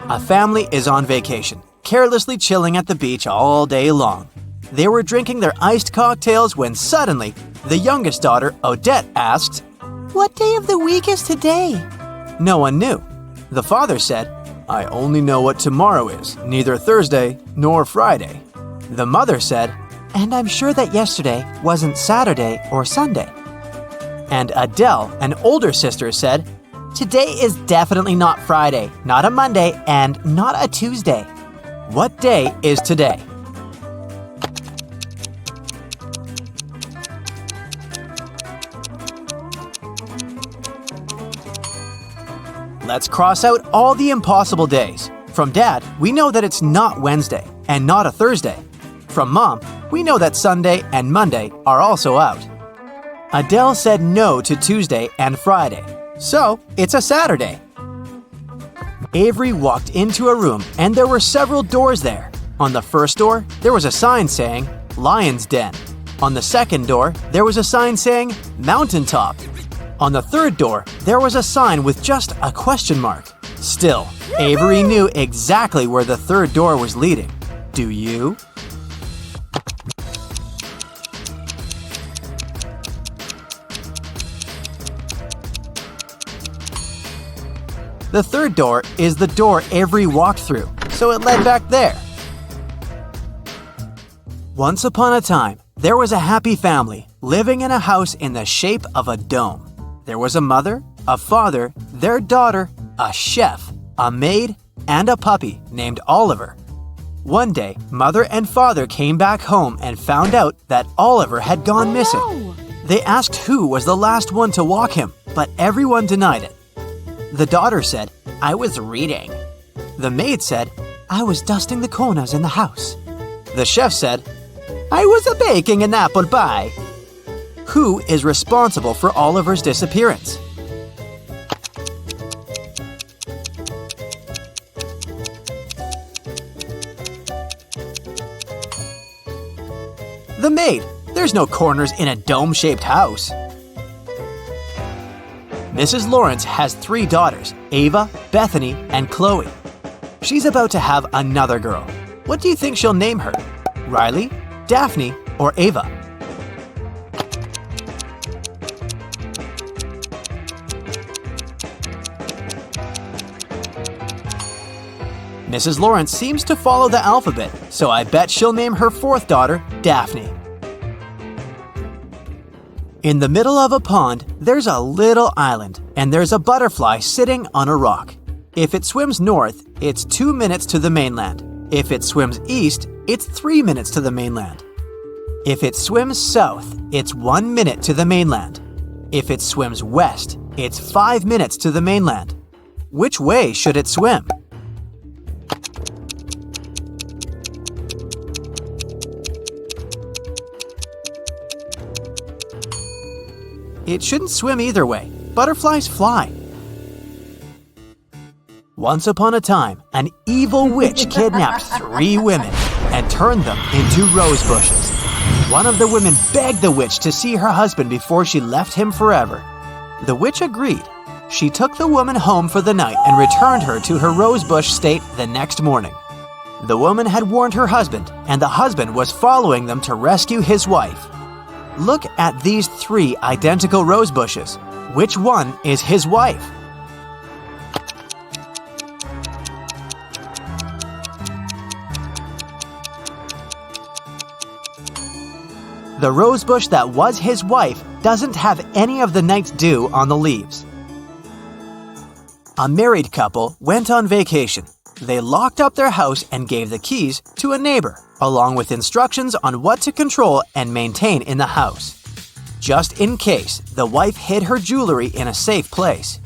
A family is on vacation, carelessly chilling at the beach all day long. They were drinking their iced cocktails when suddenly, the youngest daughter, Odette, asked, "What day of the week is today?" No one knew. The father said, "I only know what tomorrow is, neither Thursday nor Friday." The mother said, "And I'm sure that yesterday wasn't Saturday or Sunday." And Adele, an older sister, said, "Today is definitely not Friday, not a Monday, and not a Tuesday." What day is today? Let's cross out all the impossible days. From Dad, we know that it's not Wednesday and not a Thursday. From Mom, we know that Sunday and Monday are also out. Adele said no to Tuesday and Friday, so it's a Saturday. Avery walked into a room and there were several doors there. On the first door, there was a sign saying, Lion's Den. On the second door, there was a sign saying, Mountaintop. On the third door, there was a sign with just a question mark. Still, Avery knew exactly where the third door was leading. Do you? The third door is the door Avery walked through, so it led back there. Once upon a time, there was a happy family living in a house in the shape of a dome. There was a mother, a father, their daughter, a chef, a maid, and a puppy named Oliver. One day, mother and father came back home and found out that Oliver had gone missing. No! They asked who was the last one to walk him, but everyone denied it. The daughter said, "I was reading." The maid said, "I was dusting the corners in the house." The chef said, "I was baking an apple pie." Who is responsible for Oliver's disappearance? The maid. There's no corners in a dome-shaped house. Mrs. Lawrence has 3 daughters, Ava, Bethany, and Chloe. She's about to have another girl. What do you think she'll name her? Riley, Daphne, or Ava? Mrs. Lawrence seems to follow the alphabet, so I bet she'll name her 4th daughter Daphne. In the middle of a pond, there's a little island, and there's a butterfly sitting on a rock. If it swims north, it's 2 minutes to the mainland. If it swims east, it's 3 minutes to the mainland. If it swims south, it's 1 minute to the mainland. If it swims west, it's 5 minutes to the mainland. Which way should it swim? It shouldn't swim either way. Butterflies fly. Once upon a time, an evil witch kidnapped 3 women and turned them into rose bushes. One of the women begged the witch to see her husband before she left him forever. The witch agreed. She took the woman home for the night and returned her to her rosebush state the next morning. The woman had warned her husband, and the husband was following them to rescue his wife. Look at these 3 identical rose bushes. Which one is his wife? The rosebush that was his wife doesn't have any of the night's dew on the leaves. A married couple went on vacation. They locked up their house and gave the keys to a neighbor, along with instructions on what to control and maintain in the house. Just in case, the wife hid her jewelry in a safe place.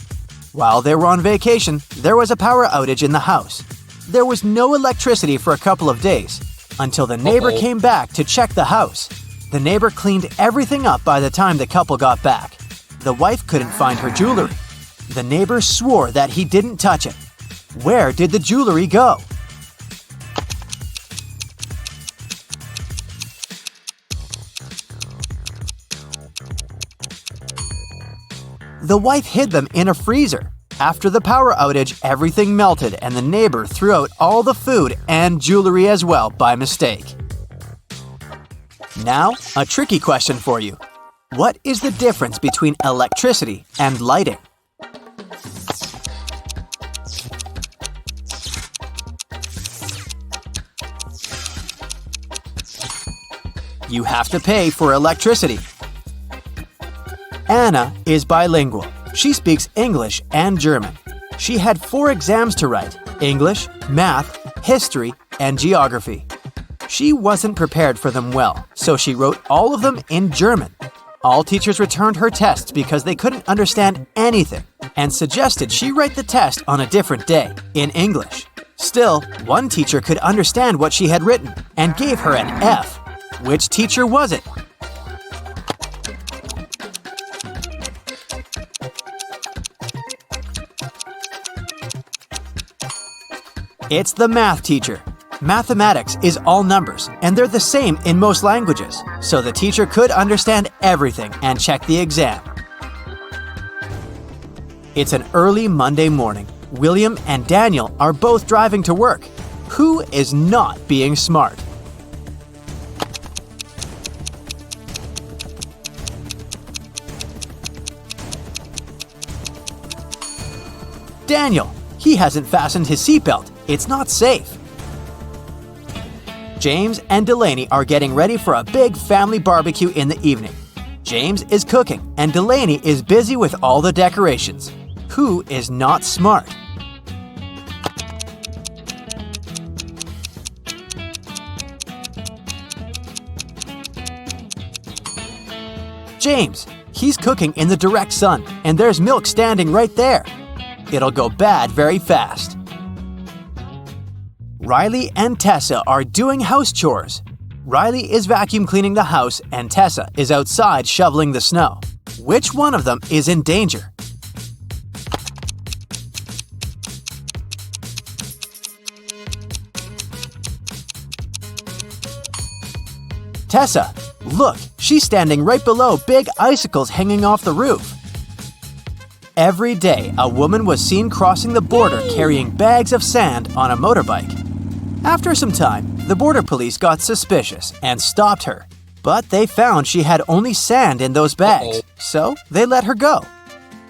While they were on vacation, there was a power outage in the house. There was no electricity for a couple of days, until the neighbor came back to check the house. The neighbor cleaned everything up by the time the couple got back. The wife couldn't find her jewelry. The neighbor swore that he didn't touch it. Where did the jewelry go? The wife hid them in a freezer. After the power outage, everything melted and the neighbor threw out all the food and jewelry as well by mistake. Now, a tricky question for you. What is the difference between electricity and lighting? You have to pay for electricity. Anna is bilingual. She speaks English and German. She had 4 exams to write: English, math, history, and geography. She wasn't prepared for them well, so she wrote all of them in German. All teachers returned her tests because they couldn't understand anything and suggested she write the test on a different day, in English. Still, one teacher could understand what she had written and gave her an F. Which teacher was it? It's the math teacher. Mathematics is all numbers, and they're the same in most languages, so the teacher could understand everything and check the exam. It's an early Monday morning. William and Daniel are both driving to work. Who is not being smart? Daniel. He hasn't fastened his seatbelt. It's not safe. James and Delaney are getting ready for a big family barbecue in the evening. James is cooking and Delaney is busy with all the decorations. Who is not smart? James. He's cooking in the direct sun and there's milk standing right there. It'll go bad very fast. Riley and Tessa are doing house chores. Riley is vacuum cleaning the house and Tessa is outside shoveling the snow. Which one of them is in danger? Tessa, look, she's standing right below big icicles hanging off the roof. Every day, a woman was seen crossing the border carrying bags of sand on a motorbike. After some time, the border police got suspicious and stopped her. But they found she had only sand in those bags, so they let her go.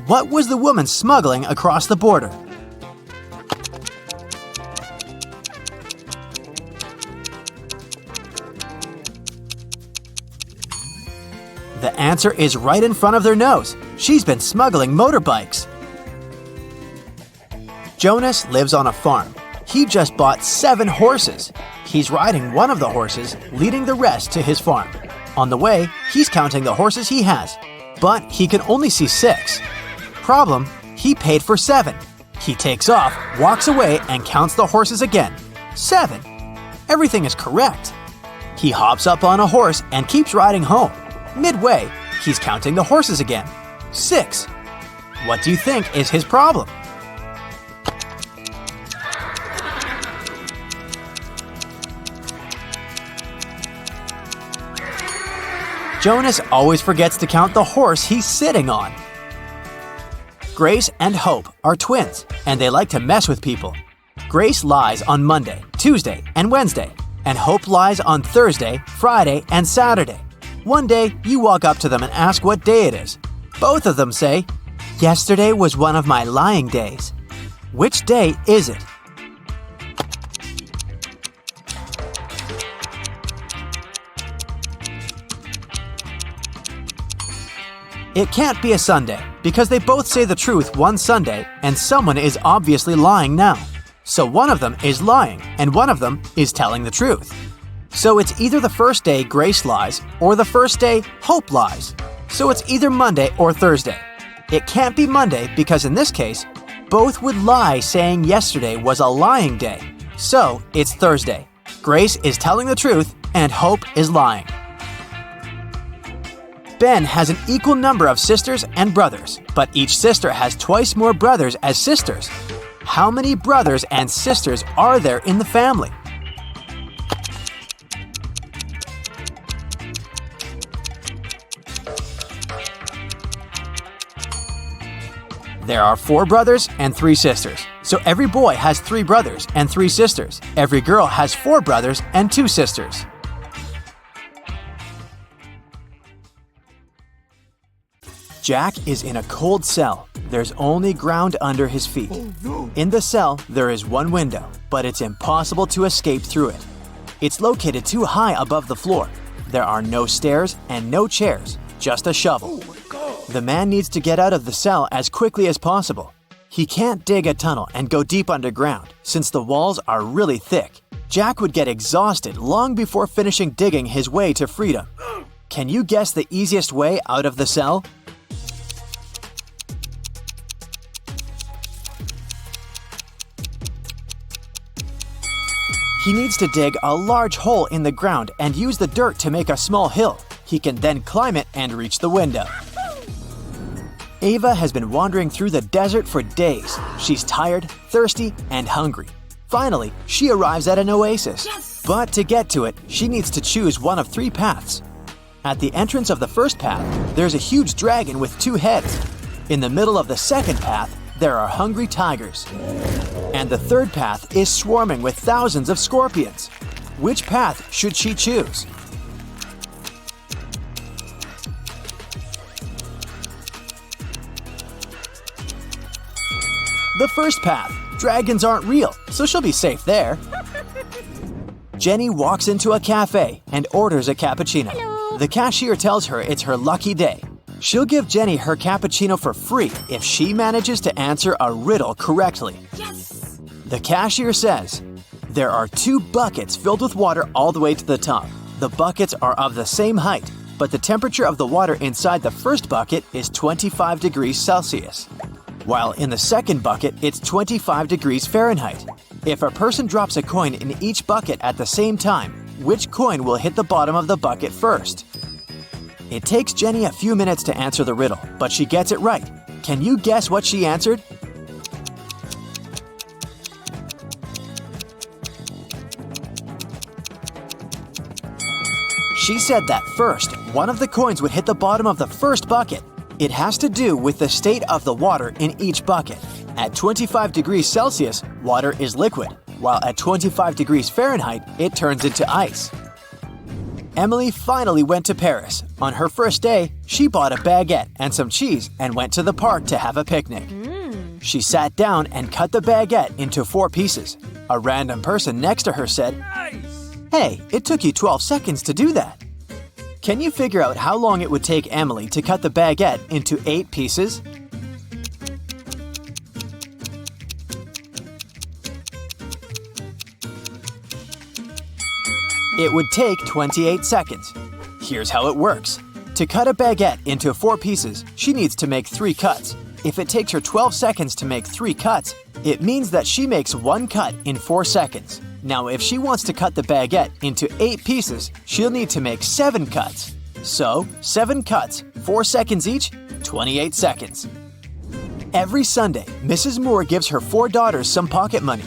What was the woman smuggling across the border? The answer is right in front of their nose. She's been smuggling motorbikes. Jonas lives on a farm. He just bought 7 horses. He's riding one of the horses, leading the rest to his farm. On the way, he's counting the horses he has, but he can only see 6. Problem, he paid for 7. He takes off, walks away, and counts the horses again. 7. Everything is correct. He hops up on a horse and keeps riding home. Midway, he's counting the horses again. 6. What do you think is his problem? Jonas always forgets to count the horse he's sitting on. Grace and Hope are twins, and they like to mess with people. Grace lies on Monday, Tuesday, and Wednesday, and Hope lies on Thursday, Friday, and Saturday. One day, you walk up to them and ask what day it is. Both of them say, "Yesterday was one of my lying days." Which day is it? It can't be a Sunday because they both say the truth one Sunday and someone is obviously lying now. So one of them is lying and one of them is telling the truth. So it's either the first day Grace lies or the first day Hope lies. So it's either Monday or Thursday. It can't be Monday because in this case, both would lie saying yesterday was a lying day. So it's Thursday. Grace is telling the truth and Hope is lying. Ben has an equal number of sisters and brothers, but each sister has twice more brothers as sisters. How many brothers and sisters are there in the family? There are 4 brothers and 3 sisters. So every boy has 3 brothers and 3 sisters. Every girl has 4 brothers and 2 sisters. Jack is in a cold cell. There's only ground under his feet. In the cell, there is one window, but it's impossible to escape through it. It's located too high above the floor. There are no stairs and no chairs, just a shovel. The man needs to get out of the cell as quickly as possible. He can't dig a tunnel and go deep underground since the walls are really thick. Jack would get exhausted long before finishing digging his way to freedom. Can you guess the easiest way out of the cell? He needs to dig a large hole in the ground and use the dirt to make a small hill. He can then climb it and reach the window. Ava has been wandering through the desert for days. She's tired, thirsty, and hungry. Finally, she arrives at an oasis. Yes! But to get to it, she needs to choose one of 3 paths. At the entrance of the first path, there's a huge dragon with 2 heads. In the middle of the second path, there are hungry tigers. And the third path is swarming with thousands of scorpions. Which path should she choose? The first path. Dragons aren't real, so she'll be safe there. Jenny walks into a cafe and orders a cappuccino. Hello. The cashier tells her it's her lucky day. She'll give Jenny her cappuccino for free if she manages to answer a riddle correctly. Yes! The cashier says, there are 2 buckets filled with water all the way to the top. The buckets are of the same height, but the temperature of the water inside the first bucket is 25 degrees Celsius. While in the second bucket, it's 25 degrees Fahrenheit. If a person drops a coin in each bucket at the same time, which coin will hit the bottom of the bucket first? It takes Jenny a few minutes to answer the riddle, but she gets it right. Can you guess what she answered? She said that first, one of the coins would hit the bottom of the first bucket. It has to do with the state of the water in each bucket. At 25 degrees Celsius, water is liquid, while at 25 degrees Fahrenheit, it turns into ice. Emily finally went to Paris. On her first day, she bought a baguette and some cheese and went to the park to have a picnic. She sat down and cut the baguette into 4 pieces. A random person next to her said, "Nice! Hey, it took you 12 seconds to do that." Can you figure out how long it would take Emily to cut the baguette into 8 pieces? It would take 28 seconds. Here's how it works. To cut a baguette into 4 pieces, she needs to make 3 cuts. If it takes her 12 seconds to make 3 cuts, it means that she makes 1 cut in 4 seconds. Now, if she wants to cut the baguette into 8 pieces, she'll need to make 7 cuts. So, 7 cuts, 4 seconds each, 28 seconds. Every Sunday, Mrs. Moore gives her 4 daughters some pocket money.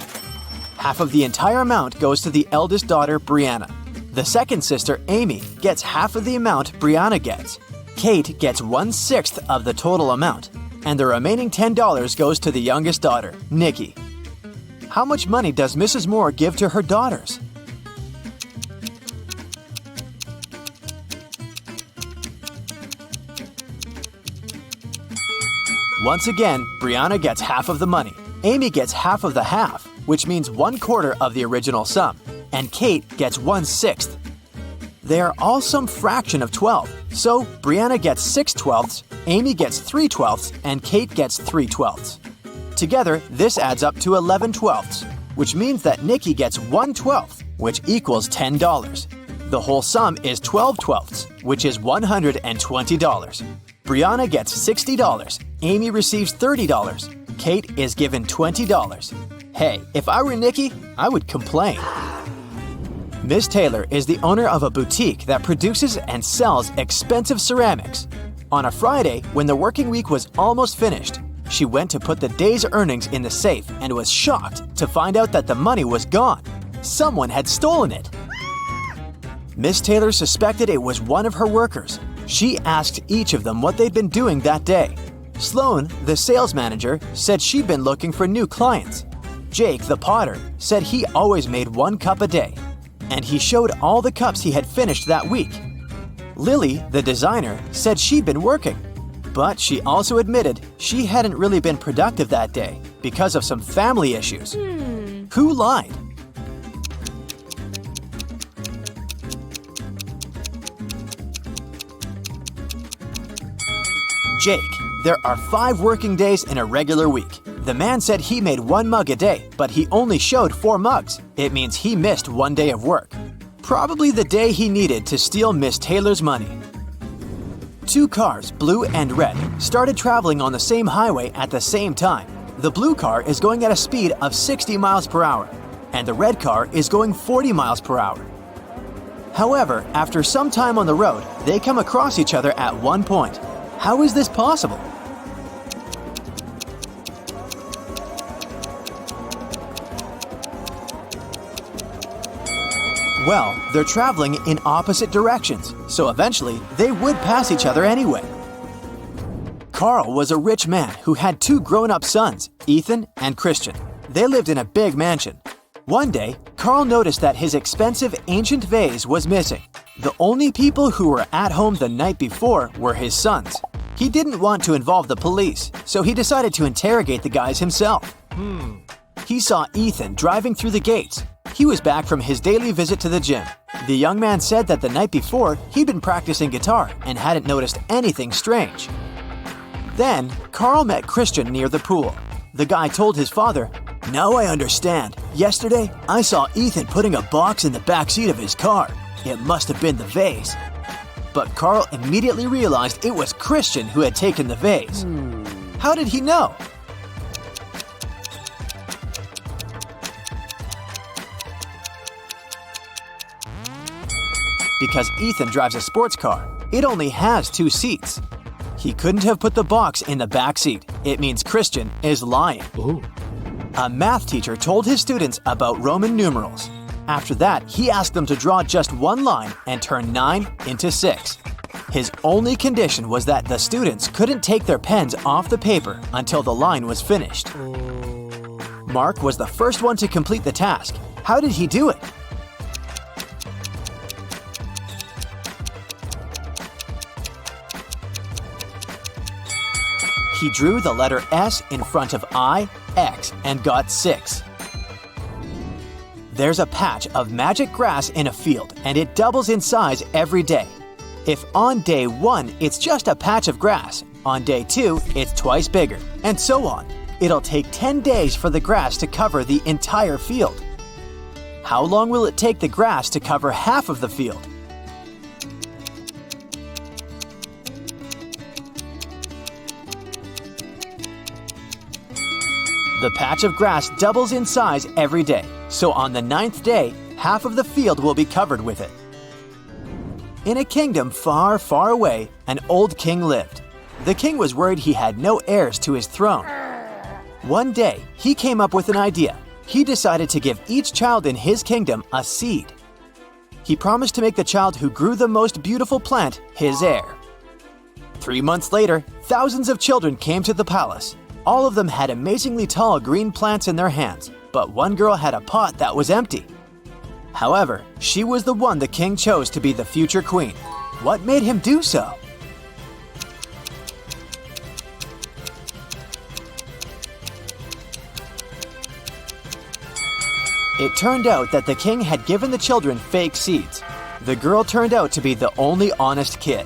Half of the entire amount goes to the eldest daughter, Brianna. The second sister, Amy, gets half of the amount Brianna gets. Kate gets 1/6 of the total amount. And the remaining $10 goes to the youngest daughter, Nikki. How much money does Mrs. Moore give to her daughters? Once again, Brianna gets half of the money. Amy gets half of the half, which means 1/4 of the original sum. And Kate gets 1/6. They are all some fraction of 12, so Brianna gets 6/12, Amy gets 3/12, and Kate gets 3/12. Together, this adds up to 11/12, which means that Nikki gets 1/12, which equals $10. The whole sum is 12/12, which is $120. Brianna gets $60, Amy receives $30, Kate is given $20. Hey, if I were Nikki, I would complain. Miss Taylor is the owner of a boutique that produces and sells expensive ceramics. On a Friday, when the working week was almost finished, she went to put the day's earnings in the safe and was shocked to find out that the money was gone. Someone had stolen it. Miss Taylor suspected it was one of her workers. She asked each of them what they'd been doing that day. Sloan, the sales manager, said she'd been looking for new clients. Jake, the potter, said he always made 1 cup a day, and he showed all the cups he had finished that week. Lily, the designer, said she'd been working, but she also admitted she hadn't really been productive that day because of some family issues. Who lied? Jake. There are 5 working days in a regular week. The man said he made 1 mug a day, but he only showed 4 mugs. It means he missed 1 day of work. Probably the day he needed to steal Miss Taylor's money. 2 cars, blue and red, started traveling on the same highway at the same time. The blue car is going at a speed of 60 miles per hour, and the red car is going 40 miles per hour. However, after some time on the road, they come across each other at one point. How is this possible? Well, they're traveling in opposite directions, so eventually they would pass each other anyway. Carl was a rich man who had 2 grown-up sons, Ethan and Christian. They lived in a big mansion. One day, Carl noticed that his expensive ancient vase was missing. The only people who were at home the night before were his sons. He didn't want to involve the police, so he decided to interrogate the guys himself. He saw Ethan driving through the gates. He was back from his daily visit to the gym. The young man said that the night before, he'd been practicing guitar and hadn't noticed anything strange. Then, Carl met Christian near the pool. The guy told his father, "Now I understand. Yesterday, I saw Ethan putting a box in the back seat of his car. It must have been the vase." But Carl immediately realized it was Christian who had taken the vase. How did he know? Because Ethan drives a sports car. It only has 2 seats. He couldn't have put the box in the back seat. It means Christian is lying. A math teacher told his students about Roman numerals. After that, he asked them to draw just 1 line and turn 9 into 6. His only condition was that the students couldn't take their pens off the paper until the line was finished. Mark was the first one to complete the task. How did he do it? He drew the letter S in front of I, X, and got 6. There's a patch of magic grass in a field, and it doubles in size every day. If on day 1 it's just a patch of grass, on day 2 it's twice bigger, and so on. It'll take 10 days for the grass to cover the entire field. How long will it take the grass to cover half of the field? The patch of grass doubles in size every day, so on the 9th day, half of the field will be covered with it. In a kingdom far, far away, an old king lived. The king was worried he had no heirs to his throne. One day, he came up with an idea. He decided to give each child in his kingdom a seed. He promised to make the child who grew the most beautiful plant his heir. 3 months later, thousands of children came to the palace. All of them had amazingly tall green plants in their hands, but one girl had a pot that was empty. However, she was the one the king chose to be the future queen. What made him do so? It turned out that the king had given the children fake seeds. The girl turned out to be the only honest kid.